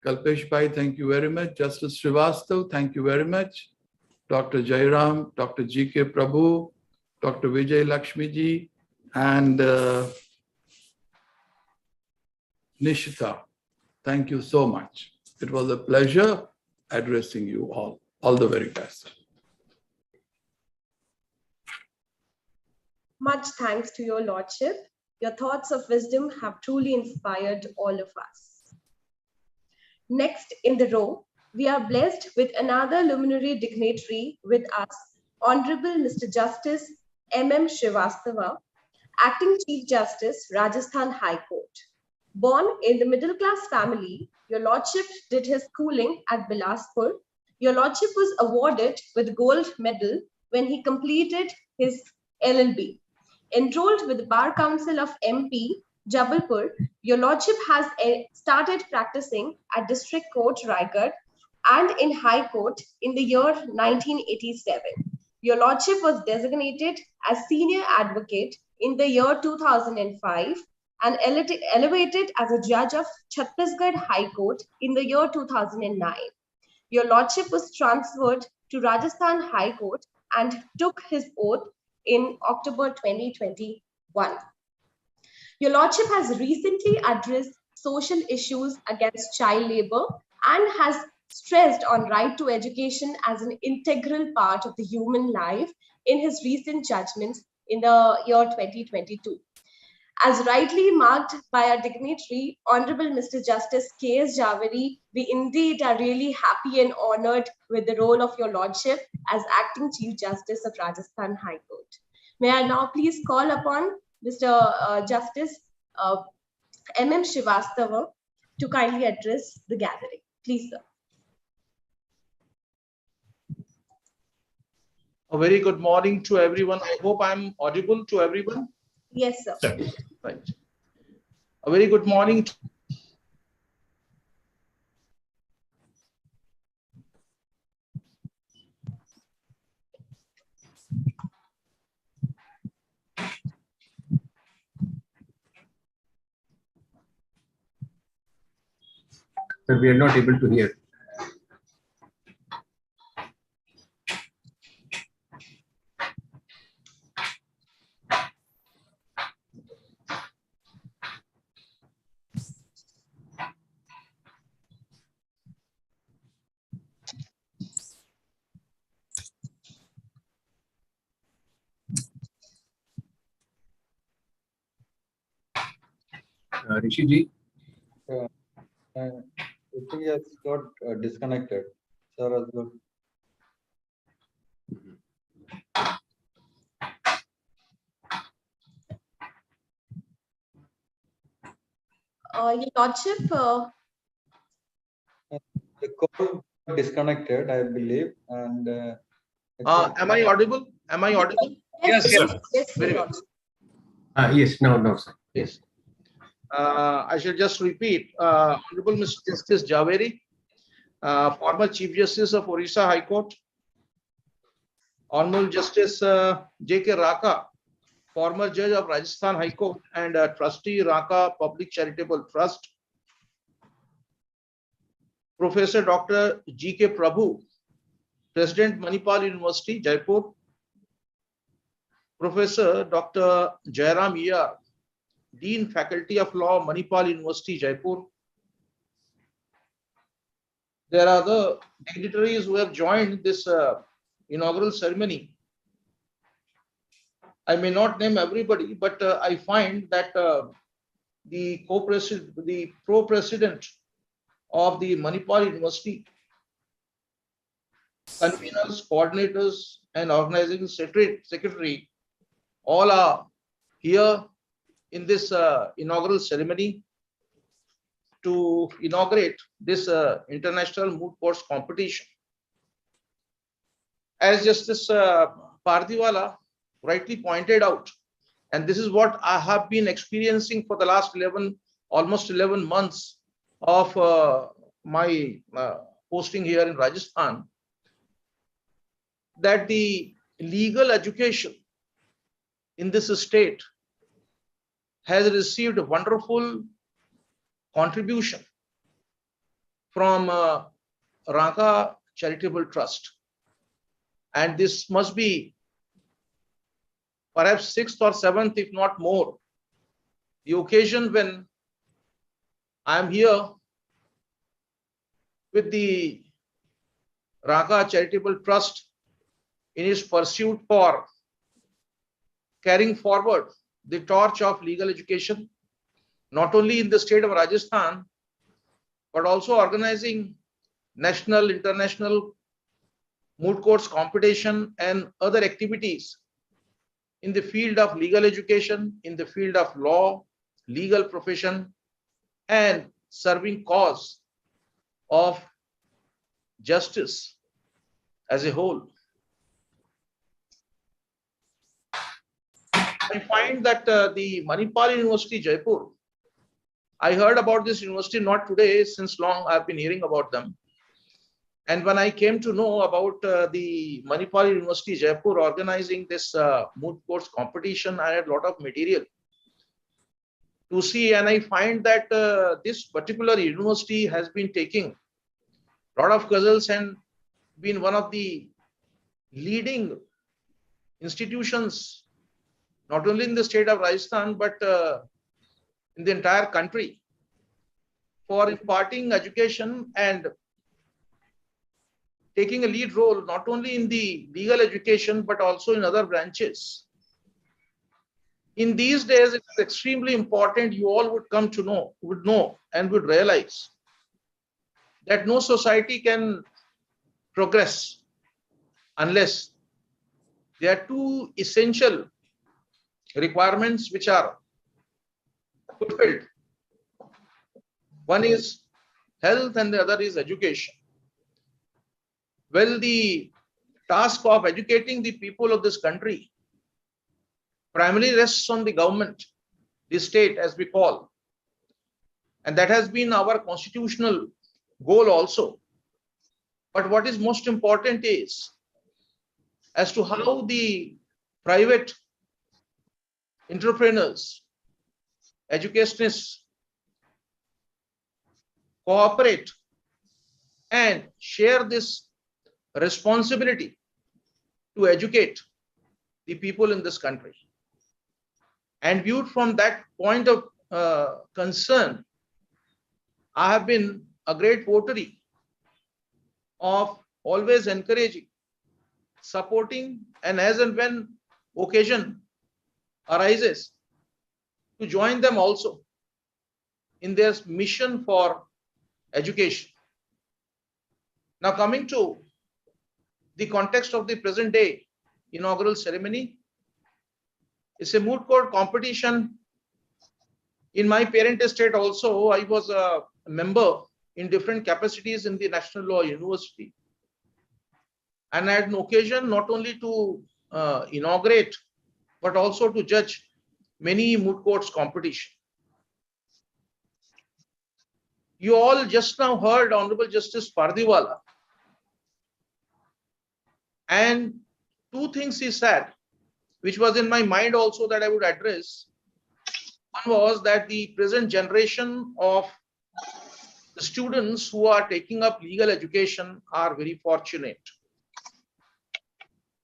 Kalpesh Bhai, thank you very much. Justice Srivastav, thank you very much. Dr. Jairam, Dr. G.K. Prabhu, Dr. Vijay Lakshmi ji, and Nishita, thank you so much. It was a pleasure addressing you all. All the very best. Much thanks to your Lordship. Your thoughts of wisdom have truly inspired all of us. Next in the row, we are blessed with another luminary dignitary with us, Honorable Mr. Justice M.M. Srivastava, Acting Chief Justice, Rajasthan High Court. Born in the middle-class family, your Lordship did his schooling at Bilaspur. Your Lordship was awarded with gold medal when he completed his LLB. Enrolled with the Bar Council of MP, Jabalpur, your Lordship has started practicing at District Court, Raigad, and in High Court in the year 1987. Your Lordship was designated as Senior Advocate in the year 2005 and elevated as a judge of Chhattisgarh High Court in the year 2009. Your Lordship was transferred to Rajasthan High Court and took his oath in October 2021. Your Lordship has recently addressed social issues against child labor and has stressed on right to education as an integral part of the human life in his recent judgments in the year 2022. As rightly marked by our dignitary, Honorable Mr. Justice Ks Javeri, we indeed are really happy and honored with the role of your lordship as Acting Chief Justice of Rajasthan High Court. May I now please call upon Mr. Justice M.M. Srivastava to kindly address the gathering. Please, sir. A very good morning to everyone. I hope I'm audible to everyone. Yes, sir. Right. A very good morning. Sir, we are not able to hear. Rishi ji? I think he has got disconnected. Sir has got. Your lordship, The call disconnected, I believe, and Am I audible? Am I audible? yes, Yes. yes, Very your well. lordship. Yes, now, sir. Yes. I shall just repeat. Honorable Mr. Justice Javeri, former Chief Justice of Orissa High Court. Honorable Justice J.K. Raka, former Judge of Rajasthan High Court and Trustee Raka Public Charitable Trust. Professor Dr. G.K. Prabhu, President Manipal University, Jaipur. Professor Dr. Jairam ER, Dean Faculty of Law, Manipal University, Jaipur. There are the dignitaries who have joined this inaugural ceremony. I may not name everybody, but I find that the pro-president of the Manipal University, conveners, coordinators, and organizing secretary, all are here in this inaugural ceremony to inaugurate this international moot courts competition. As Justice Pardiwala rightly pointed out, and this is what I have been experiencing for the last almost 11 months of my posting here in Rajasthan, that the legal education in this state has received a wonderful contribution from Raka Charitable Trust. And this must be perhaps 6th or 7th, if not more, the occasion when I am here with the Raka Charitable Trust in its pursuit for carrying forward the torch of legal education, not only in the state of Rajasthan, but also organizing national, international moot courts competition and other activities in the field of legal education, in the field of law, legal profession, and serving cause of justice as a whole. I find that the Manipal University, Jaipur, I heard about this university not today, since long I've been hearing about them. And when I came to know about the Manipal University, Jaipur organizing this moot courts competition, I had a lot of material to see, and I find that this particular university has been taking a lot of cudgels and been one of the leading institutions, not only in the state of Rajasthan, but in the entire country, for imparting education and taking a lead role, not only in the legal education, but also in other branches. In these days, it is extremely important you all would come to know, would know and would realize that no society can progress unless there are two essential requirements which are fulfilled. One is health and the other is education. Well, the task of educating the people of this country primarily rests on the government, the state as we call. And that has been our constitutional goal also. But what is most important is as to how the private entrepreneurs, educationists cooperate and share this responsibility to educate the people in this country. And viewed from that point of concern, I have been a great votary of always encouraging, supporting, and as and when occasion arises, to join them also in their mission for education. Now, coming to the context of the present day inaugural ceremony, it's a moot court competition. In my parent estate also, I was a member in different capacities in the National Law University. And I had an occasion not only to inaugurate, but also to judge many moot courts competition. You all just now heard Honorable Justice Pardiwala. And two things he said, which was in my mind also that I would address. One was that the present generation of the students who are taking up legal education are very fortunate.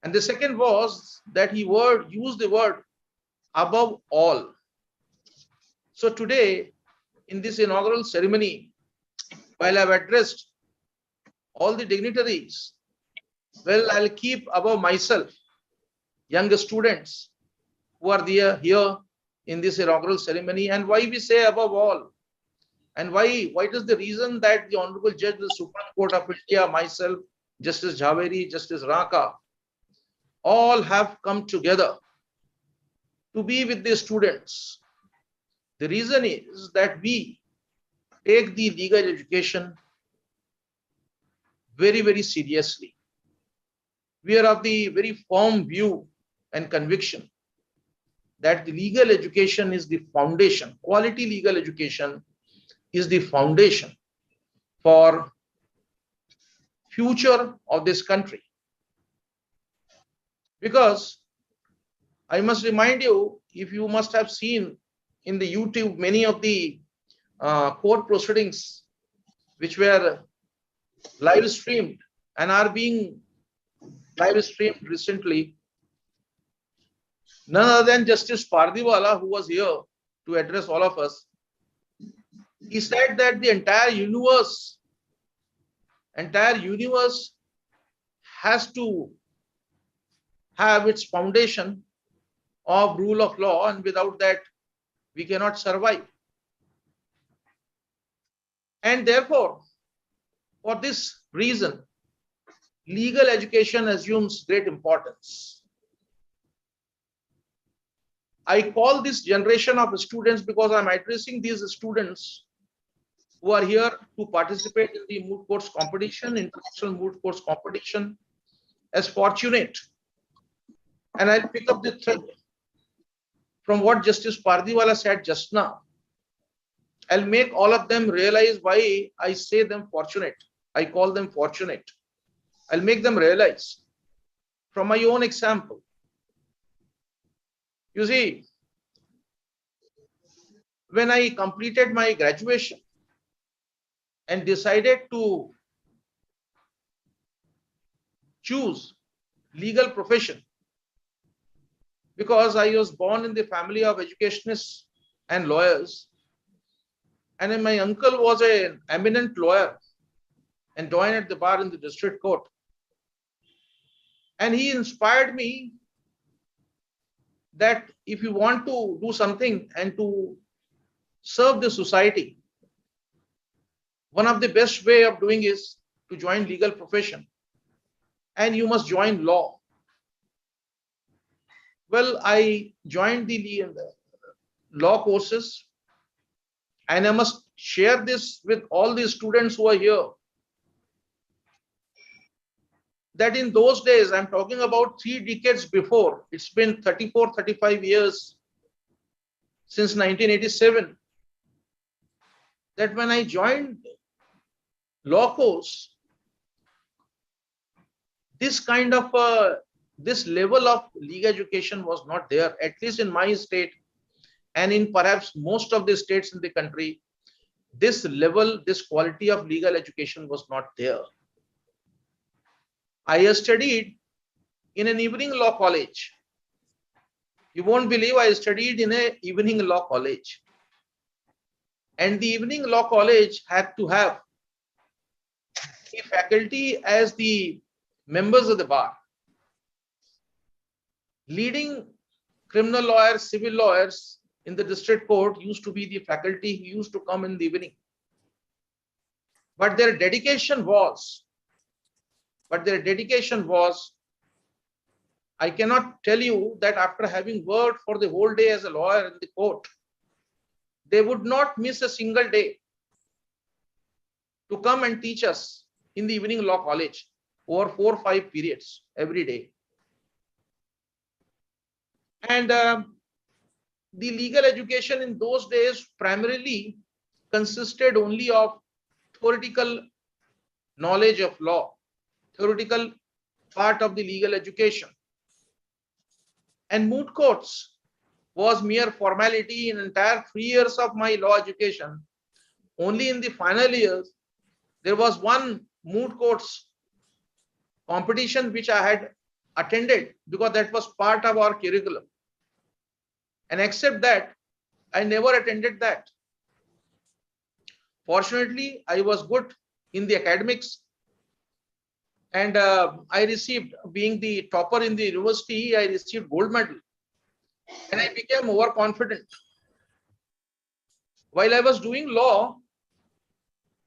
And the second was that he used the word above all. So today, in this inaugural ceremony, while I've addressed all the dignitaries, well, I'll keep above myself younger students who are there here in this inaugural ceremony. And why we say above all, and why what is the reason that the Honorable Judge of the Supreme Court of India, myself, Justice Javeri, Justice Raka, all have come together to be with the students. The reason is that we take the legal education very, very seriously. We are of the very firm view and conviction that the legal education is the foundation. Quality legal education is the foundation for future of this country. Because I must remind you, if you must have seen in the YouTube many of the court proceedings which were live streamed and are being live streamed recently, none other than Justice Pardiwala, who was here to address all of us, he said that the entire universe has to have its foundation of rule of law, and without that we cannot survive. And therefore, for this reason, legal education assumes great importance. I call this generation of students because I'm addressing these students who are here to participate in the moot courts competition, international moot courts competition, as fortunate. And I'll pick up the thread from what Justice Pardiwala said just now. I'll make all of them realize why I say them fortunate. I call them fortunate. I'll make them realize from my own example. You see, when I completed my graduation and decided to choose legal profession, because I was born in the family of educationists and lawyers, and my uncle was an eminent lawyer and joined at the bar in the district court. And he inspired me that if you want to do something and to serve the society, one of the best way of doing is to join legal profession, and you must join law. Well, I joined the law courses, and I must share this with all the students who are here, that in those days, I'm talking about 3 decades before, it's been 34, 35 years since 1987, that when I joined law course, this kind of this level of legal education was not there, at least in my state and in perhaps most of the states in the country. This level, this quality of legal education was not there. I studied in an evening law college. You won't believe, I studied in an evening law college. And the evening law college had to have the faculty as the members of the bar. Leading criminal lawyers, civil lawyers in the district court used to be the faculty who used to come in the evening. But their dedication was, I cannot tell you that after having worked for the whole day as a lawyer in the court, they would not miss a single day to come and teach us in the evening law college over 4 or 5 periods every day. And the legal education in those days primarily consisted only of theoretical knowledge of law, theoretical part of the legal education. And moot courts was mere formality in entire 3 years of my law education. Only in the final years, there was one moot courts competition which I had attended because that was part of our curriculum. And except that, I never attended that. Fortunately, I was good in the academics, and I received, being the topper in the university, I received gold medal, and I became overconfident. While I was doing law,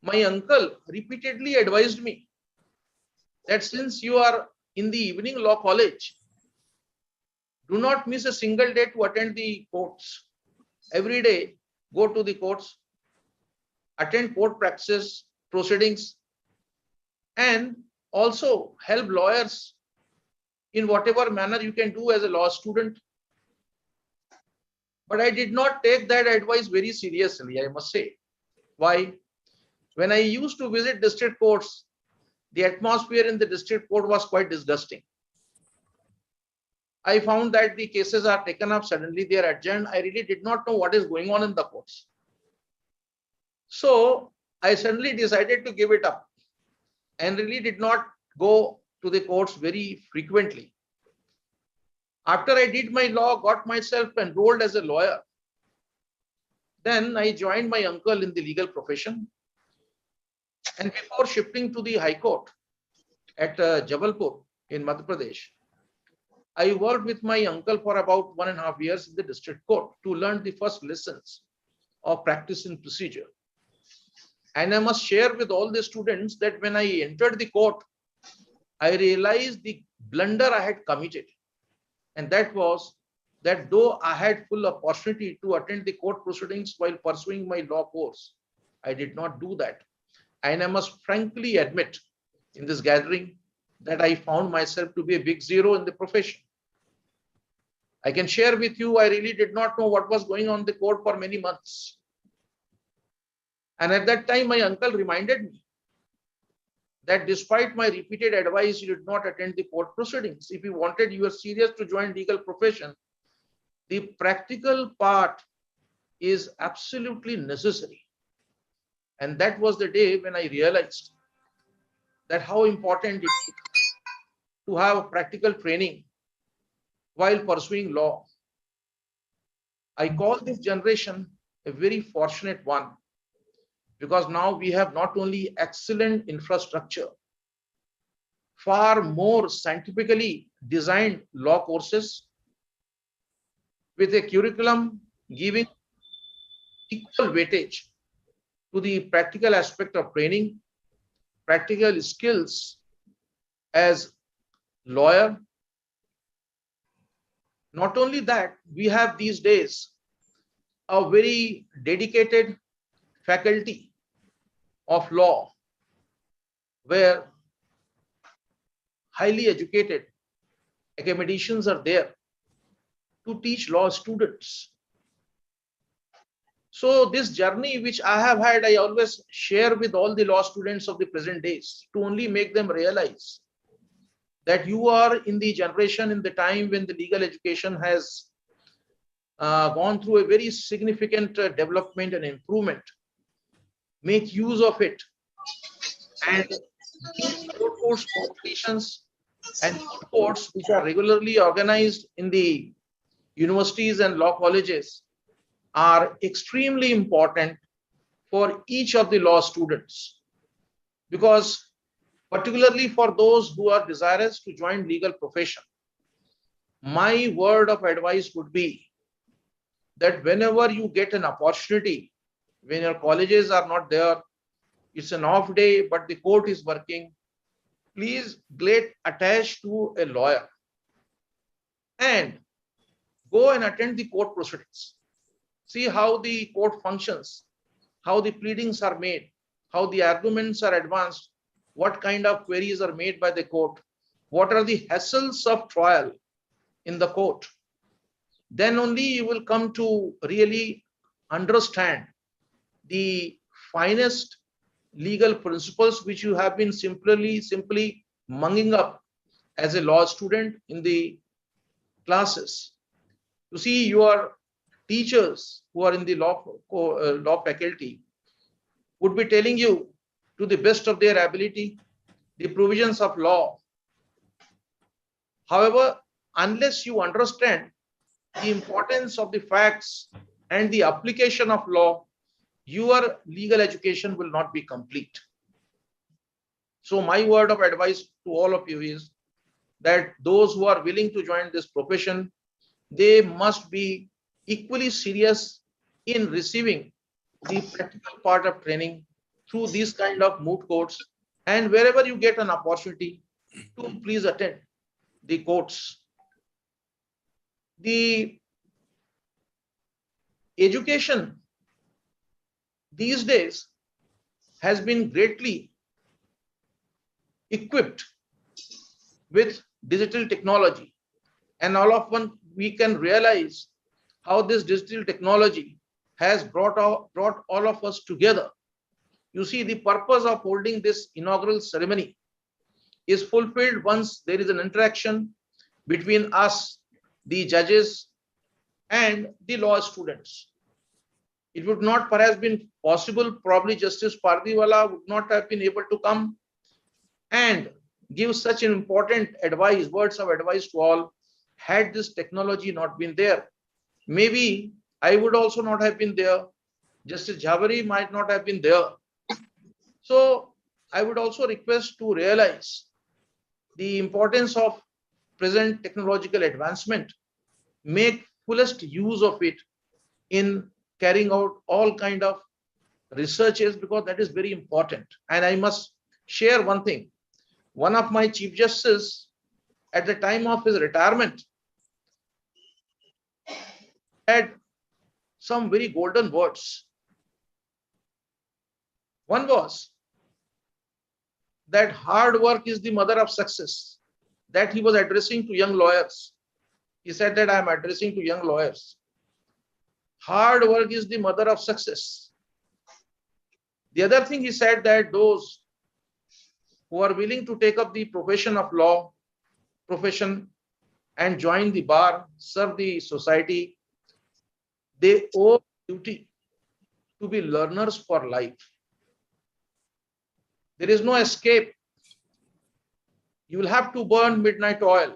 my uncle repeatedly advised me that since you are in the evening law college, do not miss a single day to attend the courts. Every day, go to the courts, attend court practices, proceedings, and also help lawyers in whatever manner you can do as a law student. But I did not take that advice very seriously, I must say. Why? When I used to visit district courts, the atmosphere in the district court was quite disgusting. I found that the cases are taken up, suddenly they are adjourned. I really did not know what is going on in the courts. So I suddenly decided to give it up and really did not go to the courts very frequently. After I did my law, got myself enrolled as a lawyer, then I joined my uncle in the legal profession. And before shifting to the High Court at Jabalpur in Madhya Pradesh, I worked with my uncle for about 1.5 years in the district court to learn the first lessons of practice and procedure. And I must share with all the students that when I entered the court, I realized the blunder I had committed. And that was that though I had full opportunity to attend the court proceedings while pursuing my law course, I did not do that. And I must frankly admit in this gathering that I found myself to be a big zero in the profession. I can share with you, I really did not know what was going on in the court for many months. And at that time, my uncle reminded me that despite my repeated advice, you did not attend the court proceedings. If you wanted, you were serious to join legal profession, the practical part is absolutely necessary. And that was the day when I realized that how important it is to have practical training while pursuing law. I call this generation a very fortunate one, because now we have not only excellent infrastructure, far more scientifically designed law courses, with a curriculum giving equal weightage to the practical aspect of training, practical skills as lawyer. Not only that, we have these days a very dedicated faculty of law where highly educated academicians are there to teach law students. So this journey which I have had, I always share with all the law students of the present days to only make them realize that you are in the generation, in the time when the legal education has gone through a very significant development and improvement. Make use of it. And these course competitions and courts which are regularly organized in the universities and law colleges are extremely important for each of the law students, because particularly for those who are desirous to join legal profession, my word of advice would be that whenever you get an opportunity, when your colleges are not there, it's an off day, but the court is working, please get attached to a lawyer and go and attend the court proceedings. See how the court functions, how the pleadings are made, how the arguments are advanced, what kind of queries are made by the court, what are the hassles of trial in the court. Then only you will come to really understand the finest legal principles which you have been simply munging up as a law student in the classes. You see, your teachers who are in the law faculty would be telling you to the best of their ability the provisions of law. However, unless you understand the importance of the facts and the application of law, your legal education will not be complete. So my word of advice to all of you is that those who are willing to join this profession, they must be equally serious in receiving the practical part of training through these kind of moot courts, and wherever you get an opportunity to please attend the courts. The education these days has been greatly equipped with digital technology, and all of one we can realize how this digital technology has brought all of us together. You see, the purpose of holding this inaugural ceremony is fulfilled once there is an interaction between us, the judges, and the law students. It would not perhaps been possible, probably Justice Pardiwala would not have been able to come and give such an important advice, words of advice to all, had this technology not been there. Maybe I would also not have been there. Justice Javeri might not have been there. So I would also request to realize the importance of present technological advancement, make fullest use of it in carrying out all kind of researches, because that is very important. And I must share one thing. One of my Chief Justice at the time of his retirement had some very golden words. One was that hard work is the mother of success. That he was addressing to young lawyers. He said that I am addressing to young lawyers. Hard work is the mother of success. The other thing he said, that those who are willing to take up the profession of law, and join the bar, serve the society, they owe duty to be learners for life. There is no escape. You will have to burn midnight oil.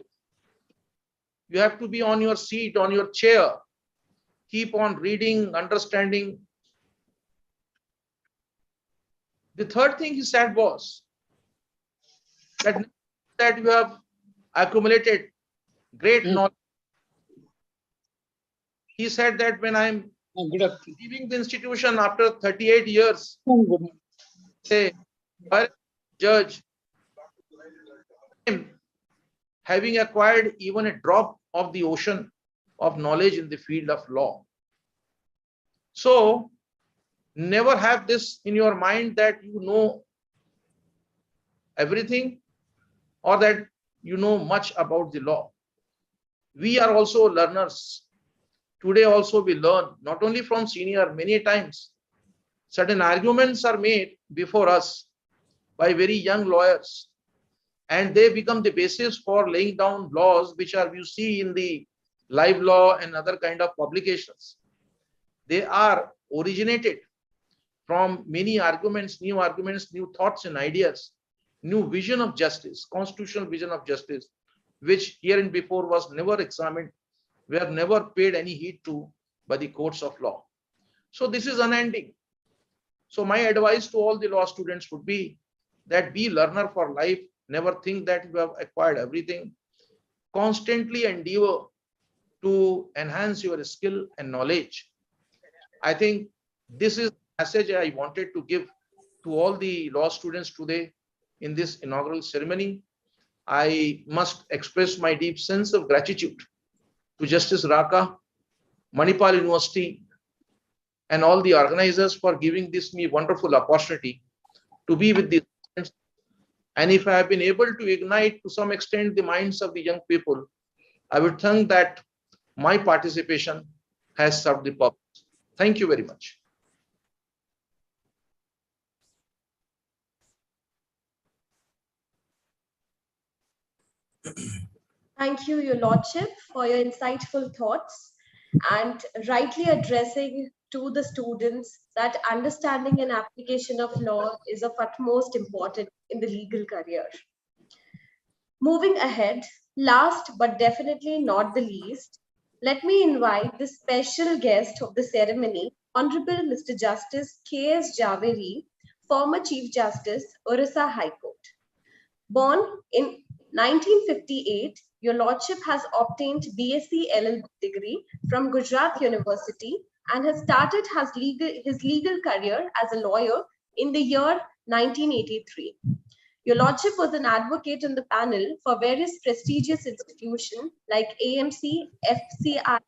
You have to be on your seat, on your chair. Keep on reading, understanding. The third thing he said was that you have accumulated great knowledge. he said that when I'm Good afternoon. leaving the institution after 38 years, Good. say, why judge him having acquired even a drop of the ocean of knowledge in the field of law. So never have this in your mind that you know everything or that you know much about the law. We are also learners. Today also we learn, not only from senior, many times certain arguments are made before us by very young lawyers, and they become the basis for laying down laws which are you see in the live law and other kind of publications. They are originated from many arguments, new thoughts and ideas, new vision of justice, constitutional vision of justice, which here and before was never examined, were never paid any heed to by the courts of law. So this is unending. So my advice to all the law students would be that be learner for life. Never think that you have acquired everything. Constantly endeavor to enhance your skill and knowledge. I think this is the message I wanted to give to all the law students today in this inaugural ceremony. I must express my deep sense of gratitude to Justice Raka, Manipal University, and all the organizers for giving this me wonderful opportunity to be with these students. And if I have been able to ignite to some extent the minds of the young people, I would think that my participation has served the purpose. Thank you very much. Thank you, Your Lordship, for your insightful thoughts and rightly addressing to the students that understanding and application of law is of utmost importance in the legal career. Moving ahead, last but definitely not the least, let me invite the special guest of the ceremony, Honorable Mr. Justice Ks Javeri, former Chief Justice, Orissa High Court. Born in 1958, Your Lordship has obtained BSc LLB degree from Gujarat University and has started his legal career as a lawyer in the year 1983. Your Lordship was an advocate on the panel for various prestigious institutions like AMC, FCI,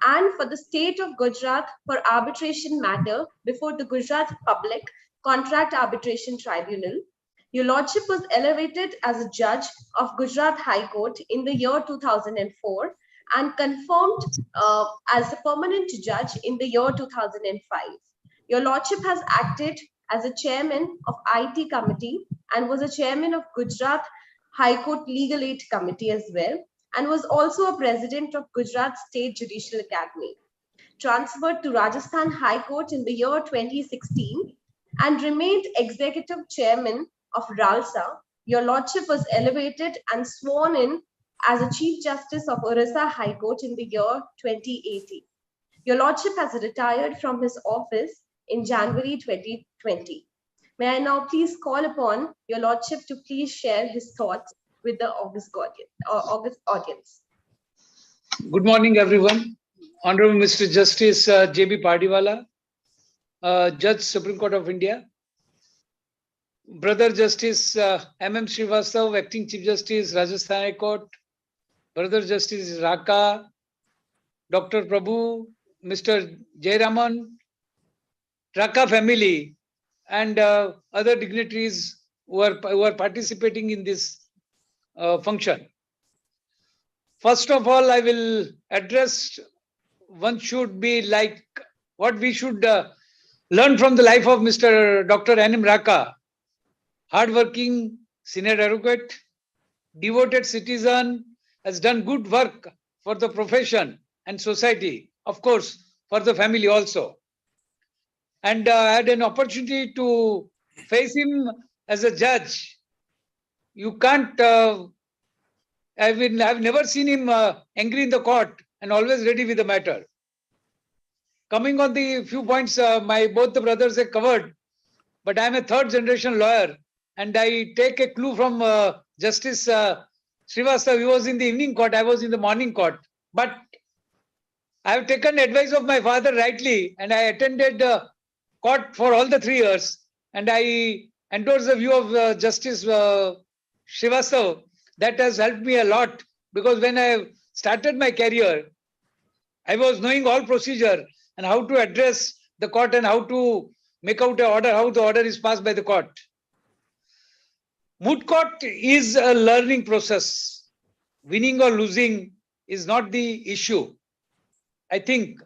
and for the state of Gujarat for arbitration matter before the Gujarat Public Contract Arbitration Tribunal. Your Lordship was elevated as a judge of Gujarat High Court in the year 2004 and confirmed as a permanent judge in the year 2005. Your Lordship has acted as a chairman of IT committee and was a chairman of Gujarat High Court Legal Aid Committee as well, and was also a president of Gujarat State Judicial Academy. Transferred to Rajasthan High Court in the year 2016 and remained executive chairman of RALSA, Your Lordship was elevated and sworn in as a Chief Justice of Orissa High Court in the year 2018. Your Lordship has retired from his office in January 2020. May I now please call upon Your Lordship to please share his thoughts with the august audience. Good morning, everyone. Honorable Mr. Justice J.B. Pardiwala, Judge, Supreme Court of India. Brother Justice M.M. Srivastav, Acting Chief Justice, Rajasthan High Court. Brother Justice Raka, Dr. Prabhu, Mr. Jayaraman, Raka family, and other dignitaries who are participating in this function. First of all, I will address one should be like what we should learn from the life of Mr. Dr. N.M. Raka. Hardworking, senior advocate, devoted citizen, has done good work for the profession and society, of course, for the family also. And I had an opportunity to face him as a judge. You can't, I've never seen him angry in the court and always ready with the matter. Coming on the few points both the brothers have covered, but I'm a third generation lawyer and I take a clue from Justice Srivastav. He was in the evening court, I was in the morning court. But I have taken advice of my father rightly, and I attended court for all the 3 years, and I endorse the view of Justice Srivastav. That has helped me a lot, because when I started my career, I was knowing all procedure and how to address the court and how to make out an order, how the order is passed by the court. Moot court is a learning process. Winning or losing is not the issue. I think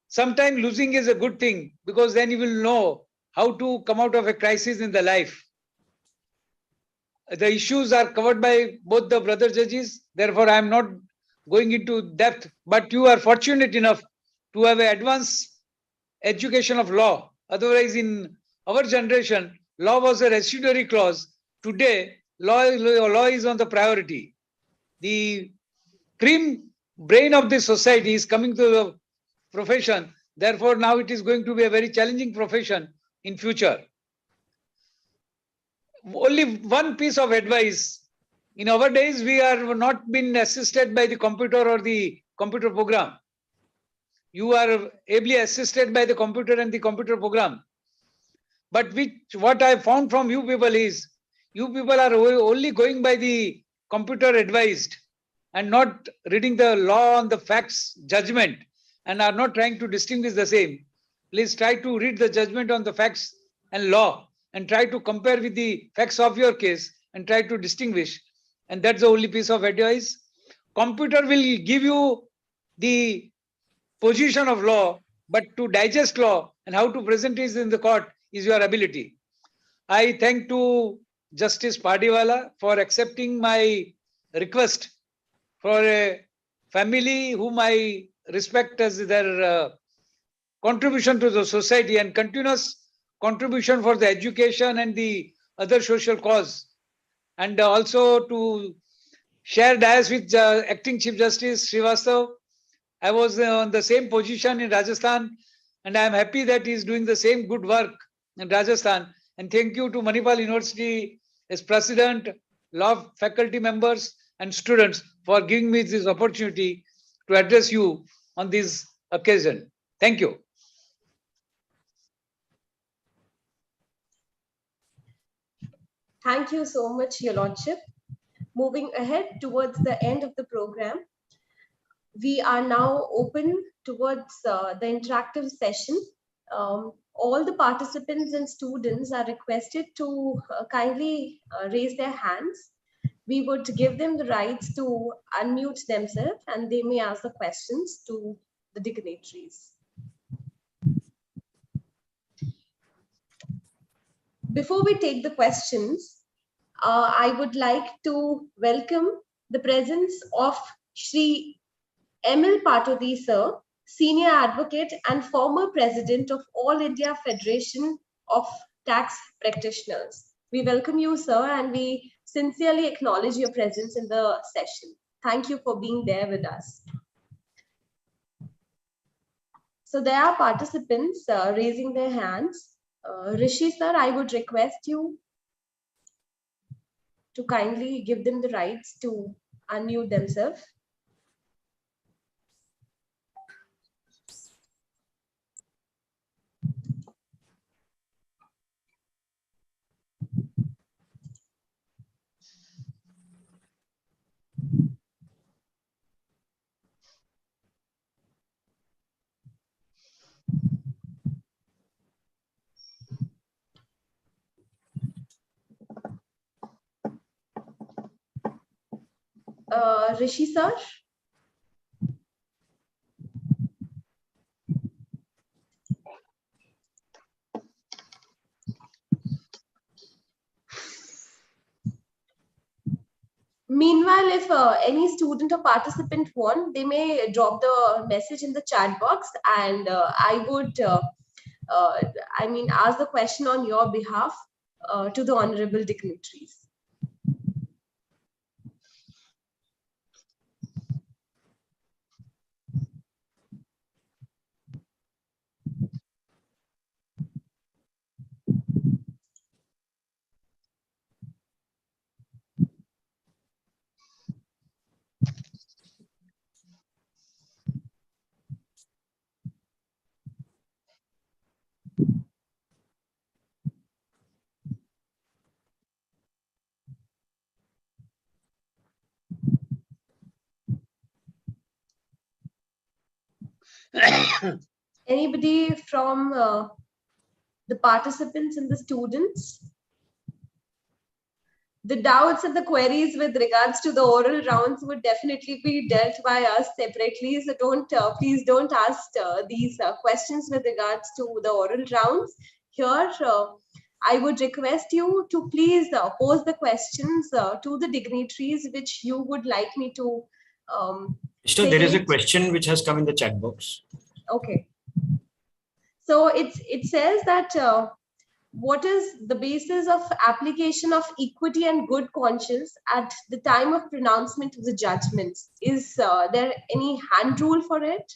sometimes losing is a good thing, because then you will know how to come out of a crisis in the life. The issues are covered by both the brother judges. Therefore, I am not going into depth, but you are fortunate enough to have an advanced education of law. Otherwise, in our generation, law was a residuary clause. Today, law is on the priority. The cream brain of the society is coming to the profession. Therefore, now it is going to be a very challenging profession in future. Only one piece of advice. In our days, we are not been assisted by the computer or the computer program. You are ably assisted by the computer and the computer program. But what I found from you people is, you people are only going by the computer advised and not reading the law on the facts judgment, and are not trying to distinguish the same. Please try to read the judgment on the facts and law, and try to compare with the facts of your case and try to distinguish. And that's the only piece of advice. Computer will give you the position of law, but to digest law and how to present it in the court is your ability. I thank to Justice Padiwala for accepting my request for a family whom I respect as their contribution to the society and continuous contribution for the education and the other social cause. And also to share dais with Acting Chief Justice Srivastav. I was on the same position in Rajasthan, and I am happy that he is doing the same good work in Rajasthan. And thank you to Manipal University as president, law faculty members and students for giving me this opportunity to address you on this occasion. Thank you. Thank you so much, Your Lordship. Moving ahead towards the end of the program, we are now open towards the interactive session. All the participants and students are requested to kindly raise their hands. We would give them the rights to unmute themselves, and they may ask the questions to the dignitaries. Before we take the questions, I would like to welcome the presence of Shri M.L. Patodi sir, Senior Advocate and former President of All India Federation of Tax Practitioners. We welcome you, sir, and we sincerely acknowledge your presence in the session. Thank you for being there with us. So there are participants raising their hands. Rishi sir, I would request you to kindly give them the rights to unmute themselves. Rishi sir? Meanwhile, if any student or participant want, they may drop the message in the chat box, and I would, ask the question on your behalf to the honorable dignitaries. Anybody from the participants and the students? The doubts and the queries with regards to the oral rounds would definitely be dealt by us separately. So please don't ask these questions with regards to the oral rounds. Here, I would request you to please pose the questions to the dignitaries which you would like me to. There is a question which has come in the chat box. Okay. So it says that what is the basis of application of equity and good conscience at the time of pronouncement of the judgments? Is there any hand rule for it?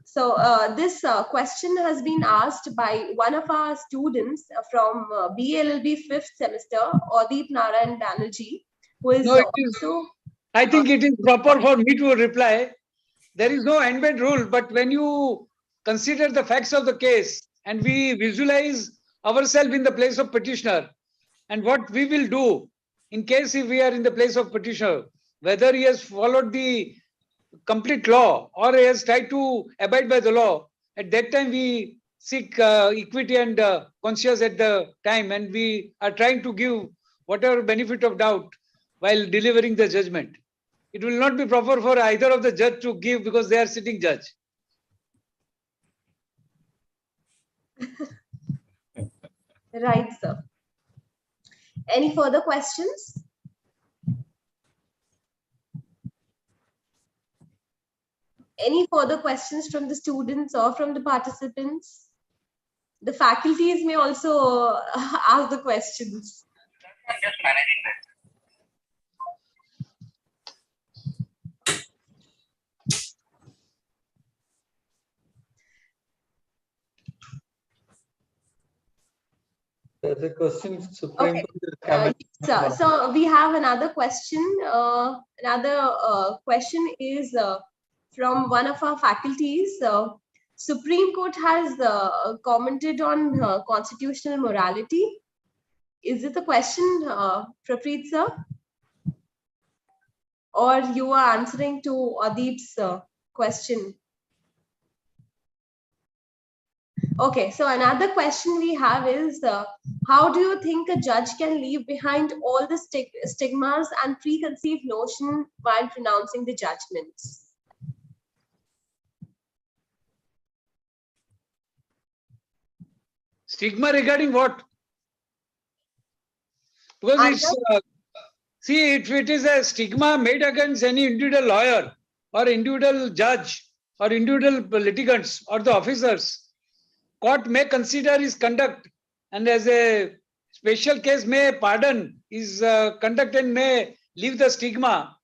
So this question has been asked by one of our students from BLLB 5th semester, Adeep Narayan Banerjee, who is also... I think it is proper for me to reply. There is no end-bend rule, but when you consider the facts of the case and we visualize ourselves in the place of petitioner and what we will do in case if we are in the place of petitioner, whether he has followed the complete law or he has tried to abide by the law, at that time we seek equity and conscience at the time, and we are trying to give whatever benefit of doubt while delivering the judgment. It will not be proper for either of the judge to give because they are sitting judge. Right, sir. Any further questions? Any further questions from the students or from the participants? The faculties may also ask the questions. I'm just managing that. There's a question, Supreme Okay. So we have another question. Another question is from one of our faculties. Supreme Court has commented on constitutional morality. Is it a question, Prapreet sir? Or you are answering to Adeep's question? Okay, so another question we have is, how do you think a judge can leave behind all the stigmas and preconceived notion while pronouncing the judgments? Stigma regarding what? Because it's, see, if it is a stigma made against any individual lawyer or individual judge or individual litigants or the officers, court may consider his conduct and as a special case may pardon his conduct and may leave the stigma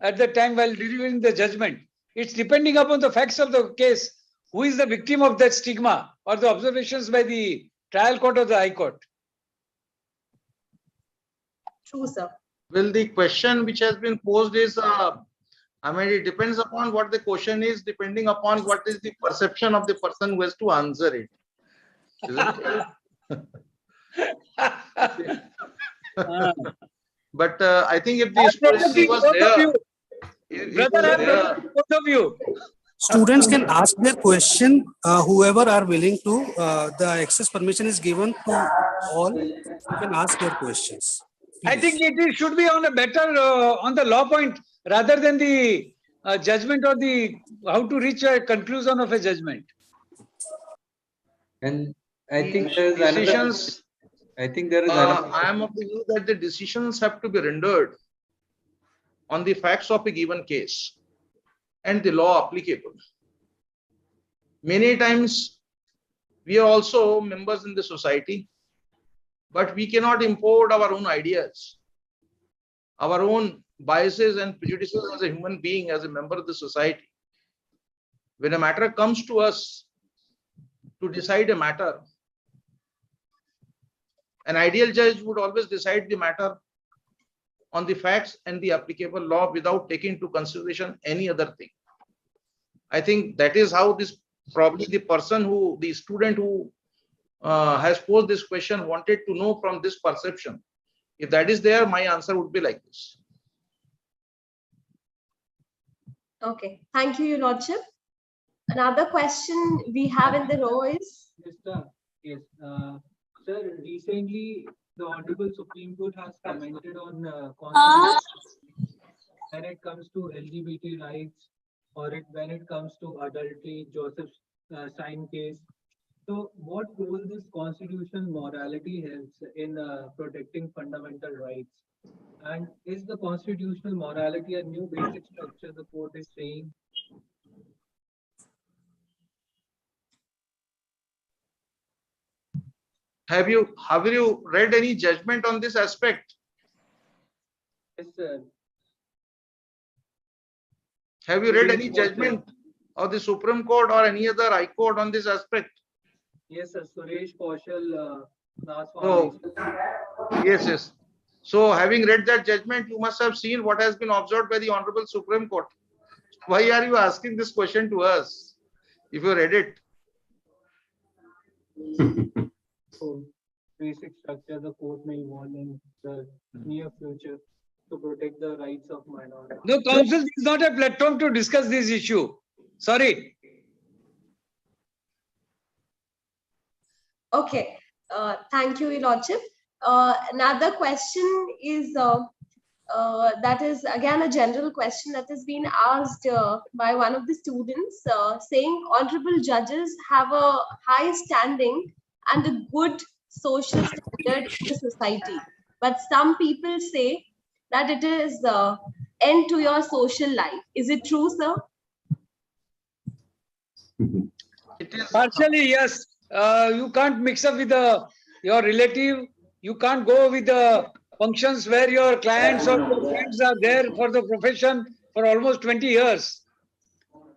at the time while delivering the judgment. It's depending upon the facts of the case, who is the victim of that stigma or the observations by the trial court or the high court. True, sir. Well, the question which has been posed is, it depends upon what the question is, depending upon what is the perception of the person who has to answer it. But I think if the student was there, students can ask their question. Whoever are willing to, the access permission is given to all. You can ask their questions. I think it should be on a better on the law point rather than the judgment or the how to reach a conclusion of a judgment. And I think there is decisions. I think there is. I am of the view that the decisions have to be rendered on the facts of a given case and the law applicable. Many times we are also members in the society, but we cannot import our own ideas, our own biases and prejudices as a human being, as a member of the society. When a matter comes to us to decide a matter, an ideal judge would always decide the matter on the facts and the applicable law without taking into consideration any other thing. I think that is how this probably the student who has posed this question wanted to know from this perception. If that is there, my answer would be like this. Okay, thank you, Your Lordship. Another question we have in the row is. Yes, sir, recently the Honorable Supreme Court has commented on constitution when it comes to LGBT rights or when it comes to adultery, Joseph Stein case. So what role this constitutional morality has in protecting fundamental rights? And is the constitutional morality a new basic structure the court is saying? Have you read any judgment on this aspect? Yes, sir. Have you read any judgment of the Supreme Court or any other High Court on this aspect? Yes, sir. Suresh Kaushal, Yes. So having read that judgment, you must have seen what has been observed by the Honorable Supreme Court. Why are you asking this question to us if you read it? So basic structure the court may evolve in the near future to protect the rights of minorities. No, council is not a platform to discuss this issue. Sorry. Okay, thank you, Your Lordship. Another question is that is again a general question that has been asked by one of the students, saying honorable judges have a high standing and a good social standard in the society, but some people say that it is end to your social life. Is it true, sir? It is Partially, yes. You can't mix up with your relative. You can't go with the functions where your clients or your friends are there for the profession for almost 20 years.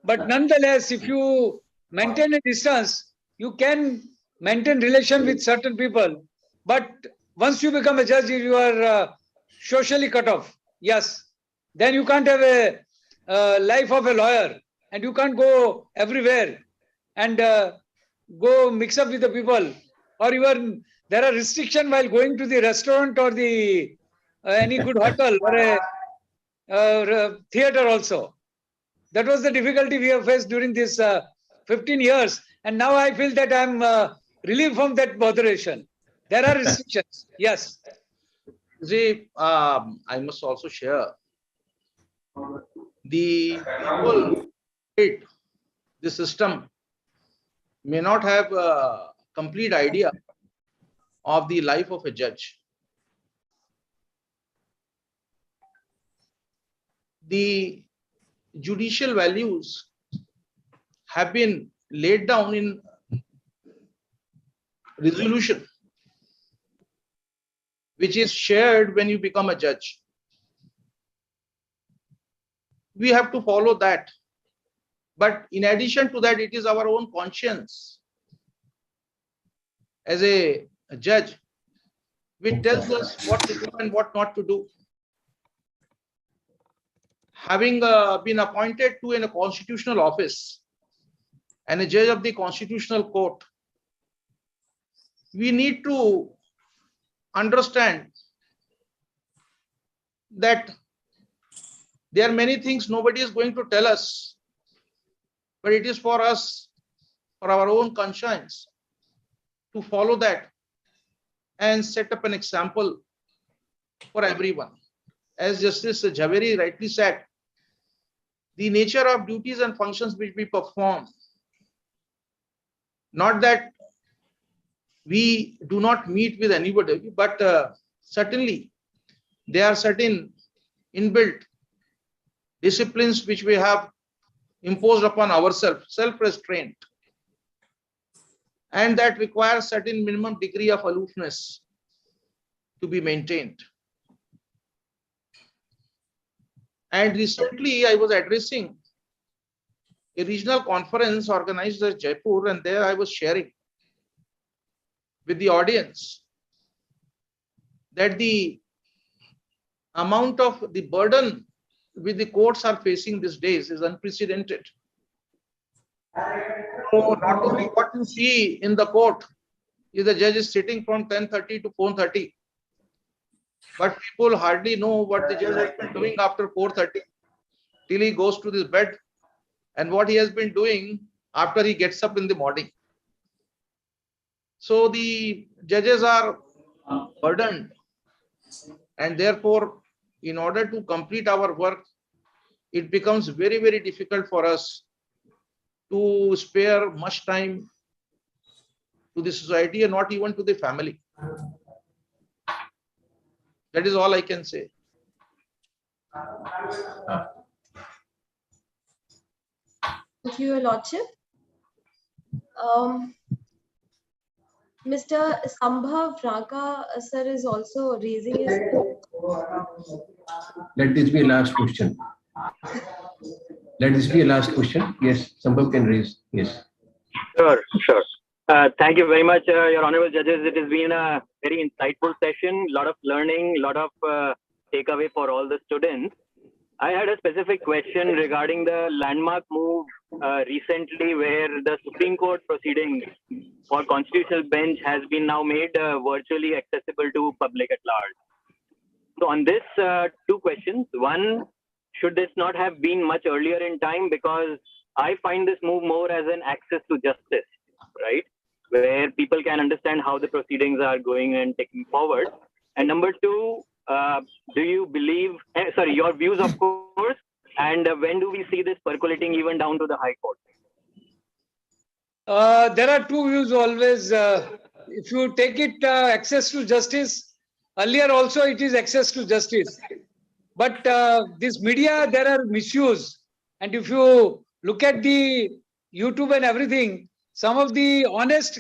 But nonetheless, if you maintain a distance, you can maintain relation with certain people. But once you become a judge, you are socially cut off. Yes. Then you can't have a life of a lawyer, and you can't go everywhere and go mix up with the people, or even there are restrictions while going to the restaurant or the any good hotel or a theater also. That was the difficulty we have faced during this 15 years, and now I feel that I'm relieved from that botheration. There are restrictions. Yes. See, I must also share the people, the system may not have a complete idea of the life of a judge. The judicial values have been laid down in resolution, which is shared when you become a judge. We have to follow that. But in addition to that, it is our own conscience as a judge which tells us what to do and what not to do. Having been appointed to a constitutional office and a judge of the constitutional court, we need to understand that there are many things nobody is going to tell us, but it is for us, for our own conscience, to follow that and set up an example for everyone. As Justice Javeri rightly said, the nature of duties and functions which we perform, not that we do not meet with anybody, but certainly there are certain inbuilt disciplines which we have imposed upon ourselves, self-restraint, and that requires certain minimum degree of aloofness to be maintained. And recently I was addressing a regional conference organized at Jaipur, and there I was sharing with the audience that the amount of the burden which the courts are facing these days is unprecedented. So not only what you see in the court is the judge is sitting from 10:30 to 4:30, but people hardly know what the judge has been doing after 4:30. till he goes to his bed and what he has been doing after he gets up in the morning. So the judges are burdened, and therefore, in order to complete our work, it becomes very, very difficult for us to spare much time to the society and not even to the family. That is all I can say. Thank you, Your Lordship. Mr. Sambhav Raga, sir, is also raising his hand. Let this be a last question. Let this be a last question. Yes, Sambhav can raise. Yes. Sure. Thank you very much, Your Honorable Judges. It has been a very insightful session, a lot of learning, a lot of takeaway for all the students. I had a specific question regarding the landmark move recently where the Supreme Court proceeding for constitutional bench has been now made virtually accessible to public at large. So on this, two questions. One, should this not have been much earlier in time? Because I find this move more as an access to justice, right? Where people can understand how the proceedings are going and taking forward. And number two, do you believe, your views, of course, and when do we see this percolating even down to the High Court? There are two views always. If you take it access to justice, earlier also it is access to justice. But this media, there are misuse. And if you look at the YouTube and everything, some of the honest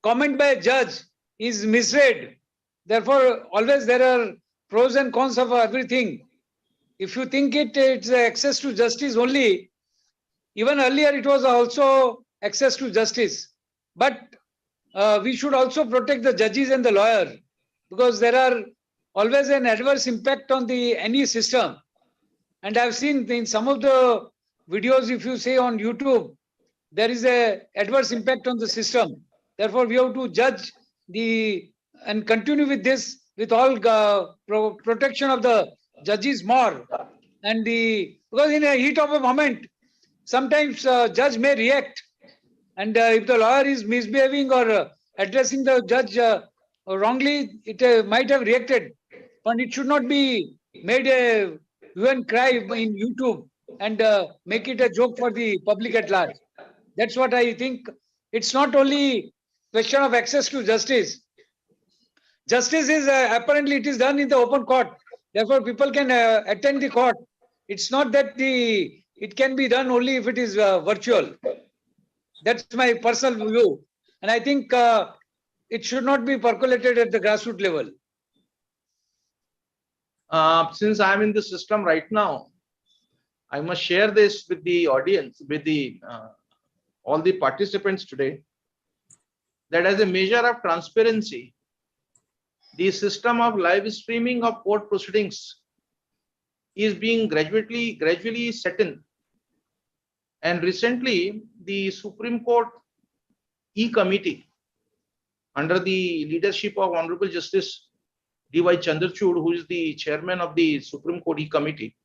comment by a judge is misread. Therefore, always there are pros and cons of everything. If you think it's access to justice only, even earlier it was also access to justice. But we should also protect the judges and the lawyer, because there are always an adverse impact on any system. And I've seen in some of the videos, if you say on YouTube, there is a adverse impact on the system. Therefore, we have to judge and continue with this, with all protection of the judges more. And because in a heat of a moment, sometimes judge may react. And if the lawyer is misbehaving or addressing the judge wrongly, it might have reacted. But it should not be made a hue and cry in YouTube and make it a joke for the public at large. That's what I think. It's not only question of access to justice. Justice is apparently it is done in the open court. Therefore, people can attend the court. It's not that it can be done only if it is virtual. That's my personal view. And I think it should not be percolated at the grassroots level. Since I'm in the system right now, I must share this with the audience, with all the participants today, that as a measure of transparency, the system of live streaming of court proceedings is being gradually set in. And recently, the Supreme Court E-Committee, under the leadership of Honorable Justice D.Y. Chandrachud, who is the chairman of the Supreme Court E-Committee,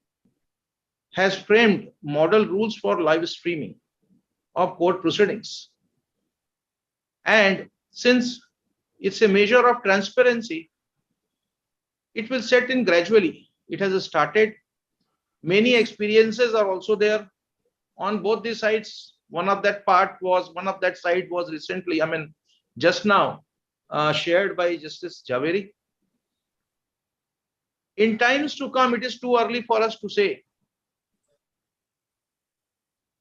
has framed model rules for live streaming of court proceedings. And since it's a measure of transparency, it will set in gradually. It has started. Many experiences are also there on both the sides. One of that side was recently, just now, shared by Justice Javeri. In times to come, it is too early for us to say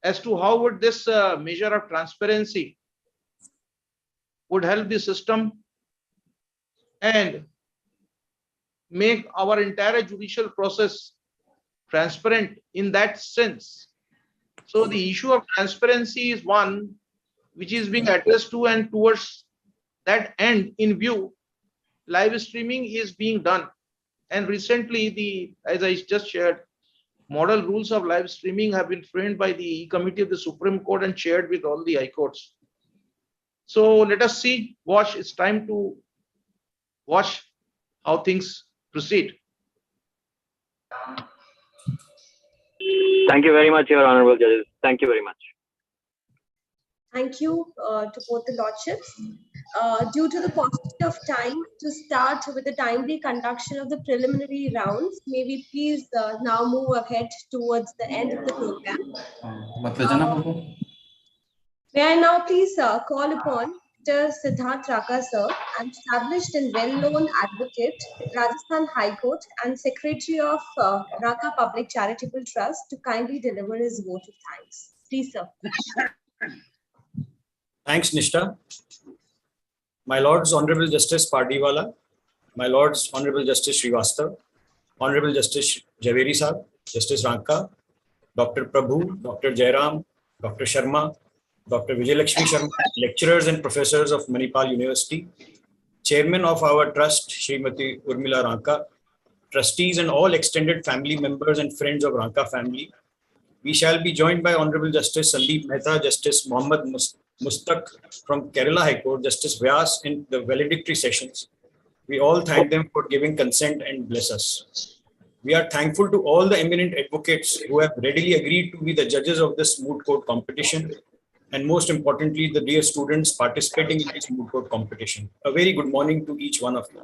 as to how would this measure of transparency would help the system and make our entire judicial process transparent in that sense. So the issue of transparency is one which is being addressed to, and towards that end in view, live streaming is being done. And recently, as I just shared, model rules of live streaming have been framed by the committee of the Supreme Court and shared with all the high courts. So let us see, it's time to watch how things proceed. Thank you very much, Your Honorable Judges. Thank you very much. Thank you to both the lordships. Due to the paucity of time, to start with the timely conduction of the preliminary rounds, may we please now move ahead towards the end of the program. May I now please call upon Mr. Siddharth Raka, sir, an established and well-known advocate, Rajasthan High Court, and Secretary of Raka Public Charitable Trust, to kindly deliver his vote of thanks. Please, sir. Thanks, Nishta. My Lords, Honorable Justice Pardiwala, my Lords, Honorable Justice Srivastav, Honorable Justice Javeri Saab, Justice Ranka, Dr. Prabhu, Dr. Jairam, Dr. Sharma, Dr. Vijayalakshmi Sharma, lecturers and professors of Manipal University, Chairman of our trust, Srimati Urmila Ranka, trustees and all extended family members and friends of Ranka family. We shall be joined by Honorable Justice Sandeep Mehta, Justice Mohammad Mustaq from Kerala High Court, Justice Vyas in the valedictory sessions. We all thank them for giving consent and bless us. We are thankful to all the eminent advocates who have readily agreed to be the judges of this moot court competition, and most importantly, the dear students participating in this moot court competition. A very good morning to each one of you.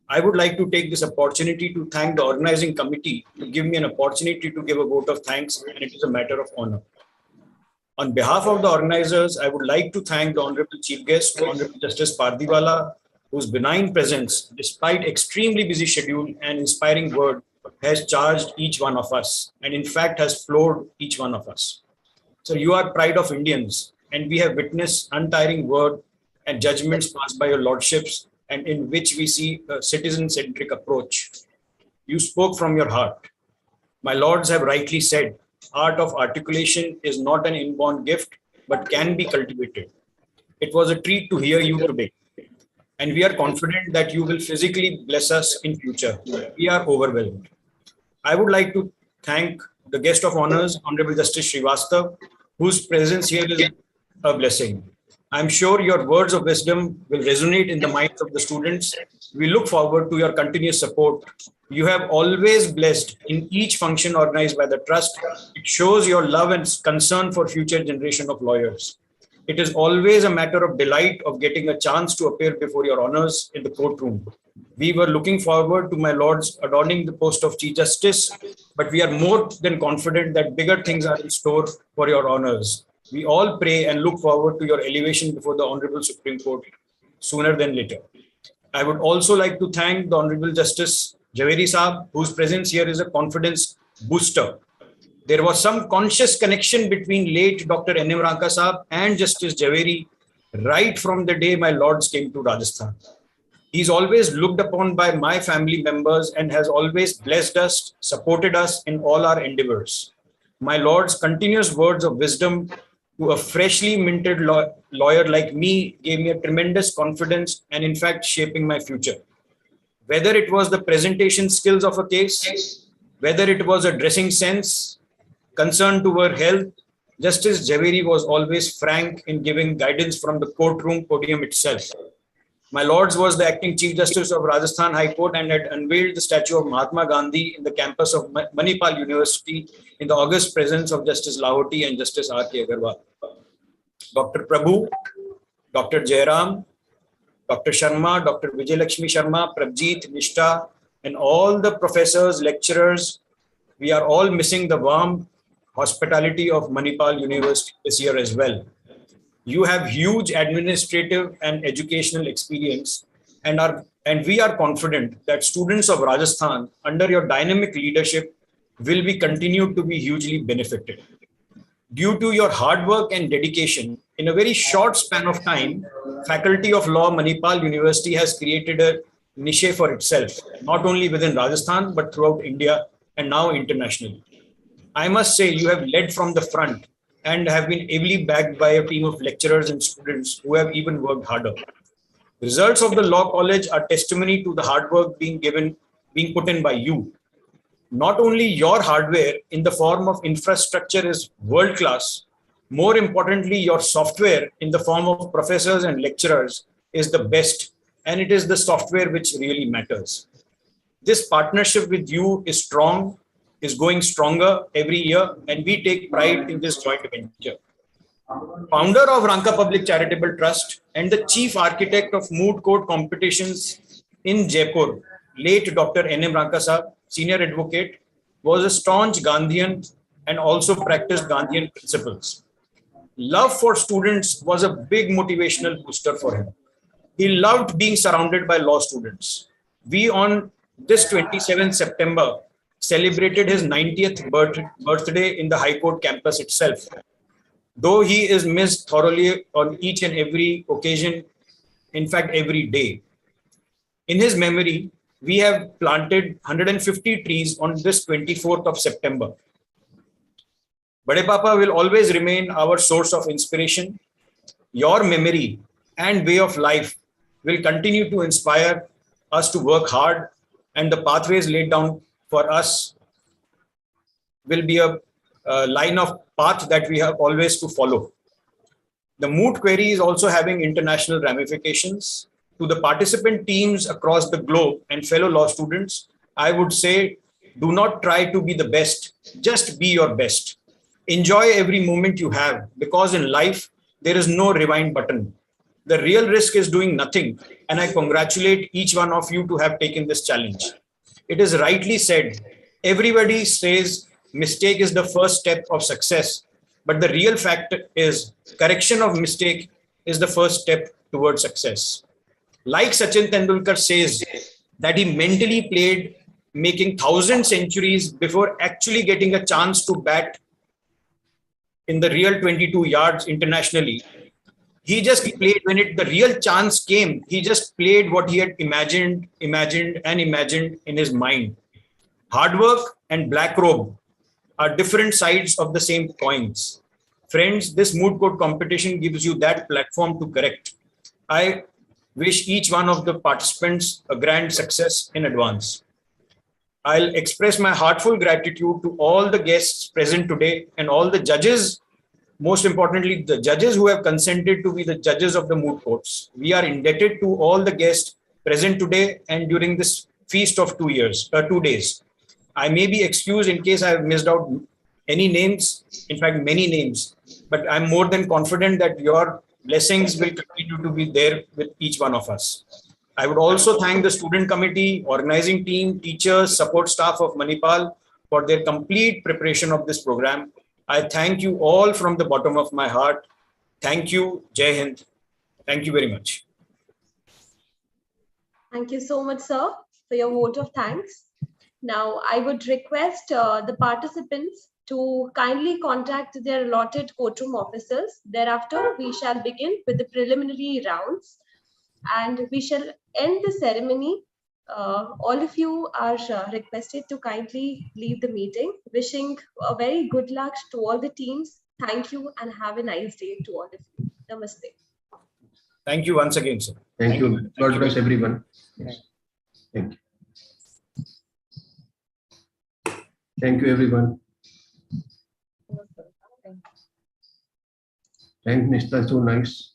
I would like to take this opportunity to thank the organizing committee to give me an opportunity to give a vote of thanks, and it is a matter of honor. On behalf of the organizers, I would like to thank the Honorable Chief Guest, Honorable Justice Pardiwala, whose benign presence, despite extremely busy schedule and inspiring word, has charged each one of us, and in fact has floored each one of us. So you are pride of Indians, and we have witnessed untiring word and judgments passed by your lordships, and in which we see a citizen-centric approach. You spoke from your heart. My lords have rightly said, art of articulation is not an inborn gift, but can be cultivated. It was a treat to hear you today, and we are confident that you will physically bless us in future. We are overwhelmed. I would like to thank the guest of honors, Honorable Justice Srivastav, whose presence here is a blessing. I'm sure your words of wisdom will resonate in the minds of the students. We look forward to your continuous support. You have always blessed in each function organized by the trust. It shows your love and concern for future generation of lawyers. It is always a matter of delight of getting a chance to appear before your honors in the courtroom. We were looking forward to my lords adorning the post of Chief Justice, but we are more than confident that bigger things are in store for your honors. We all pray and look forward to your elevation before the Honorable Supreme Court sooner than later. I would also like to thank the Honorable Justice Javeri Saab, whose presence here is a confidence booster. There was some conscious connection between late Dr. N.M. Ranka Saab and Justice Javeri right from the day my lords came to Rajasthan. He's always looked upon by my family members and has always blessed us, supported us in all our endeavors. My lord's continuous words of wisdom to a freshly minted lawyer like me gave me a tremendous confidence and in fact shaping my future. Whether it was the presentation skills of a case, whether it was a dressing sense, concern to her health, Justice Javeri was always frank in giving guidance from the courtroom podium itself. My lords was the acting Chief Justice of Rajasthan High Court and had unveiled the statue of Mahatma Gandhi in the campus of Manipal University in the august presence of Justice Lahoti and Justice R.K. Agarwal. Dr. Prabhu, Dr. Jairam, Dr. Sharma, Dr. Vijayalakshmi Sharma, Prabjeet, Nishta, and all the professors, lecturers, we are all missing the warm hospitality of Manipal University this year as well. You have huge administrative and educational experience, and we are confident that students of Rajasthan under your dynamic leadership will be continued to be hugely benefited. Due to your hard work and dedication, in a very short span of time, Faculty of Law Manipal University has created a niche for itself, not only within Rajasthan, but throughout India and now internationally. I must say you have led from the front and have been ably backed by a team of lecturers and students who have even worked harder. Results of the Law College are testimony to the hard work being put in by you. Not only your hardware in the form of infrastructure is world-class, more importantly, your software in the form of professors and lecturers is the best, and it is the software which really matters. This partnership with you is strong, is going stronger every year, and we take pride in this joint venture. Founder of Ranka Public Charitable Trust and the chief architect of moot court competitions in Jaipur, late Dr. N.M. Ranka Saab, senior advocate, was a staunch Gandhian and also practiced Gandhian principles. Love for students was a big motivational booster for him. He loved being surrounded by law students. We, on this 27th September, celebrated his 90th birthday in the High Court campus itself. Though he is missed thoroughly on each and every occasion, in fact, every day. In his memory, we have planted 150 trees on this 24th of September. Bade Papa will always remain our source of inspiration. Your memory and way of life will continue to inspire us to work hard, and the pathways laid down for us will be a line of path that we have always to follow. The moot query is also having international ramifications. To the participant teams across the globe and fellow law students, I would say, do not try to be the best, just be your best. Enjoy every moment you have, because in life, there is no rewind button. The real risk is doing nothing, and I congratulate each one of you to have taken this challenge. It is rightly said, everybody says mistake is the first step of success, but the real fact is correction of mistake is the first step towards success. Like Sachin Tendulkar says that he mentally played making 1,000 centuries before actually getting a chance to bat in the real 22 yards internationally. He just played when the real chance came. He just played what he had imagined in his mind. Hard work and black robe are different sides of the same coins. Friends, this moot court competition gives you that platform to correct. I wish each one of the participants a grand success in advance. I'll express my heartfelt gratitude to all the guests present today and all the judges, most importantly, the judges who have consented to be the judges of the moot courts. We are indebted to all the guests present today and during this feast of 2 days. I may be excused in case I have missed out any names, in fact, many names, but I'm more than confident that your blessings will continue to be there with each one of us. I would also thank the student committee, organizing team, teachers, support staff of Manipal for their complete preparation of this program. I thank you all from the bottom of my heart. Thank you. Jai Hind. Thank you very much. Thank you so much, sir, for your vote of thanks. Now, I would request the participants to kindly contact their allotted courtroom officers. Thereafter, we shall begin with the preliminary rounds and we shall end the ceremony. All of you are requested to kindly leave the meeting. Wishing a very good luck to all the teams. Thank you and have a nice day to all of you. Namaste. Thank you once again, sir. Thank you. God bless everyone. Yes. Thank you. Thank you, everyone. Thank Nishta, so nice.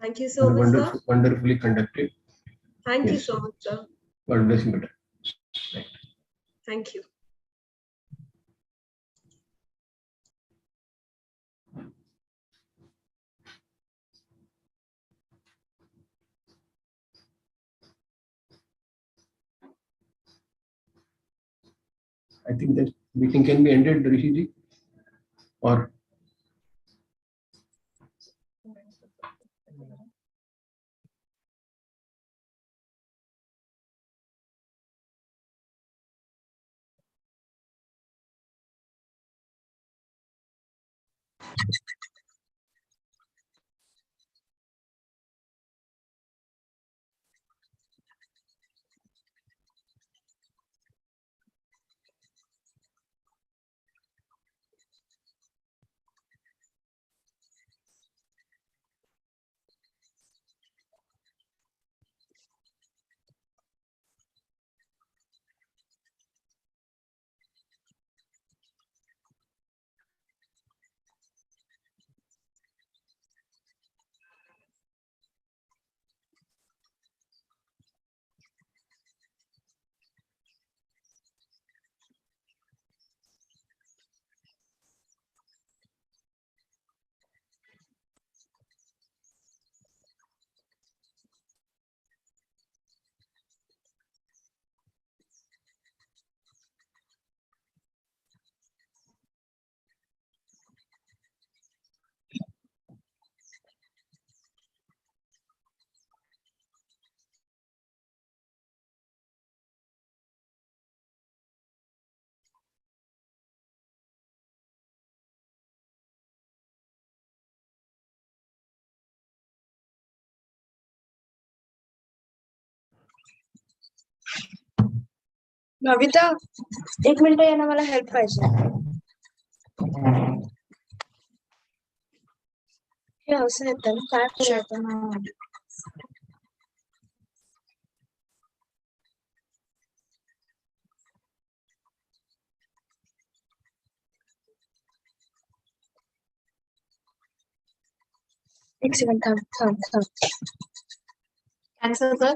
Thank you so much, sir. Wonderfully conducted. Thank you so much, sir. God bless you, madam. Thank you. I think that meeting can be ended, Rishiji, or Navita एक minute यांना मला help पाहिजे हे असं येतं ना काय करायचं ना एक सेकंड थांब Answer, sir.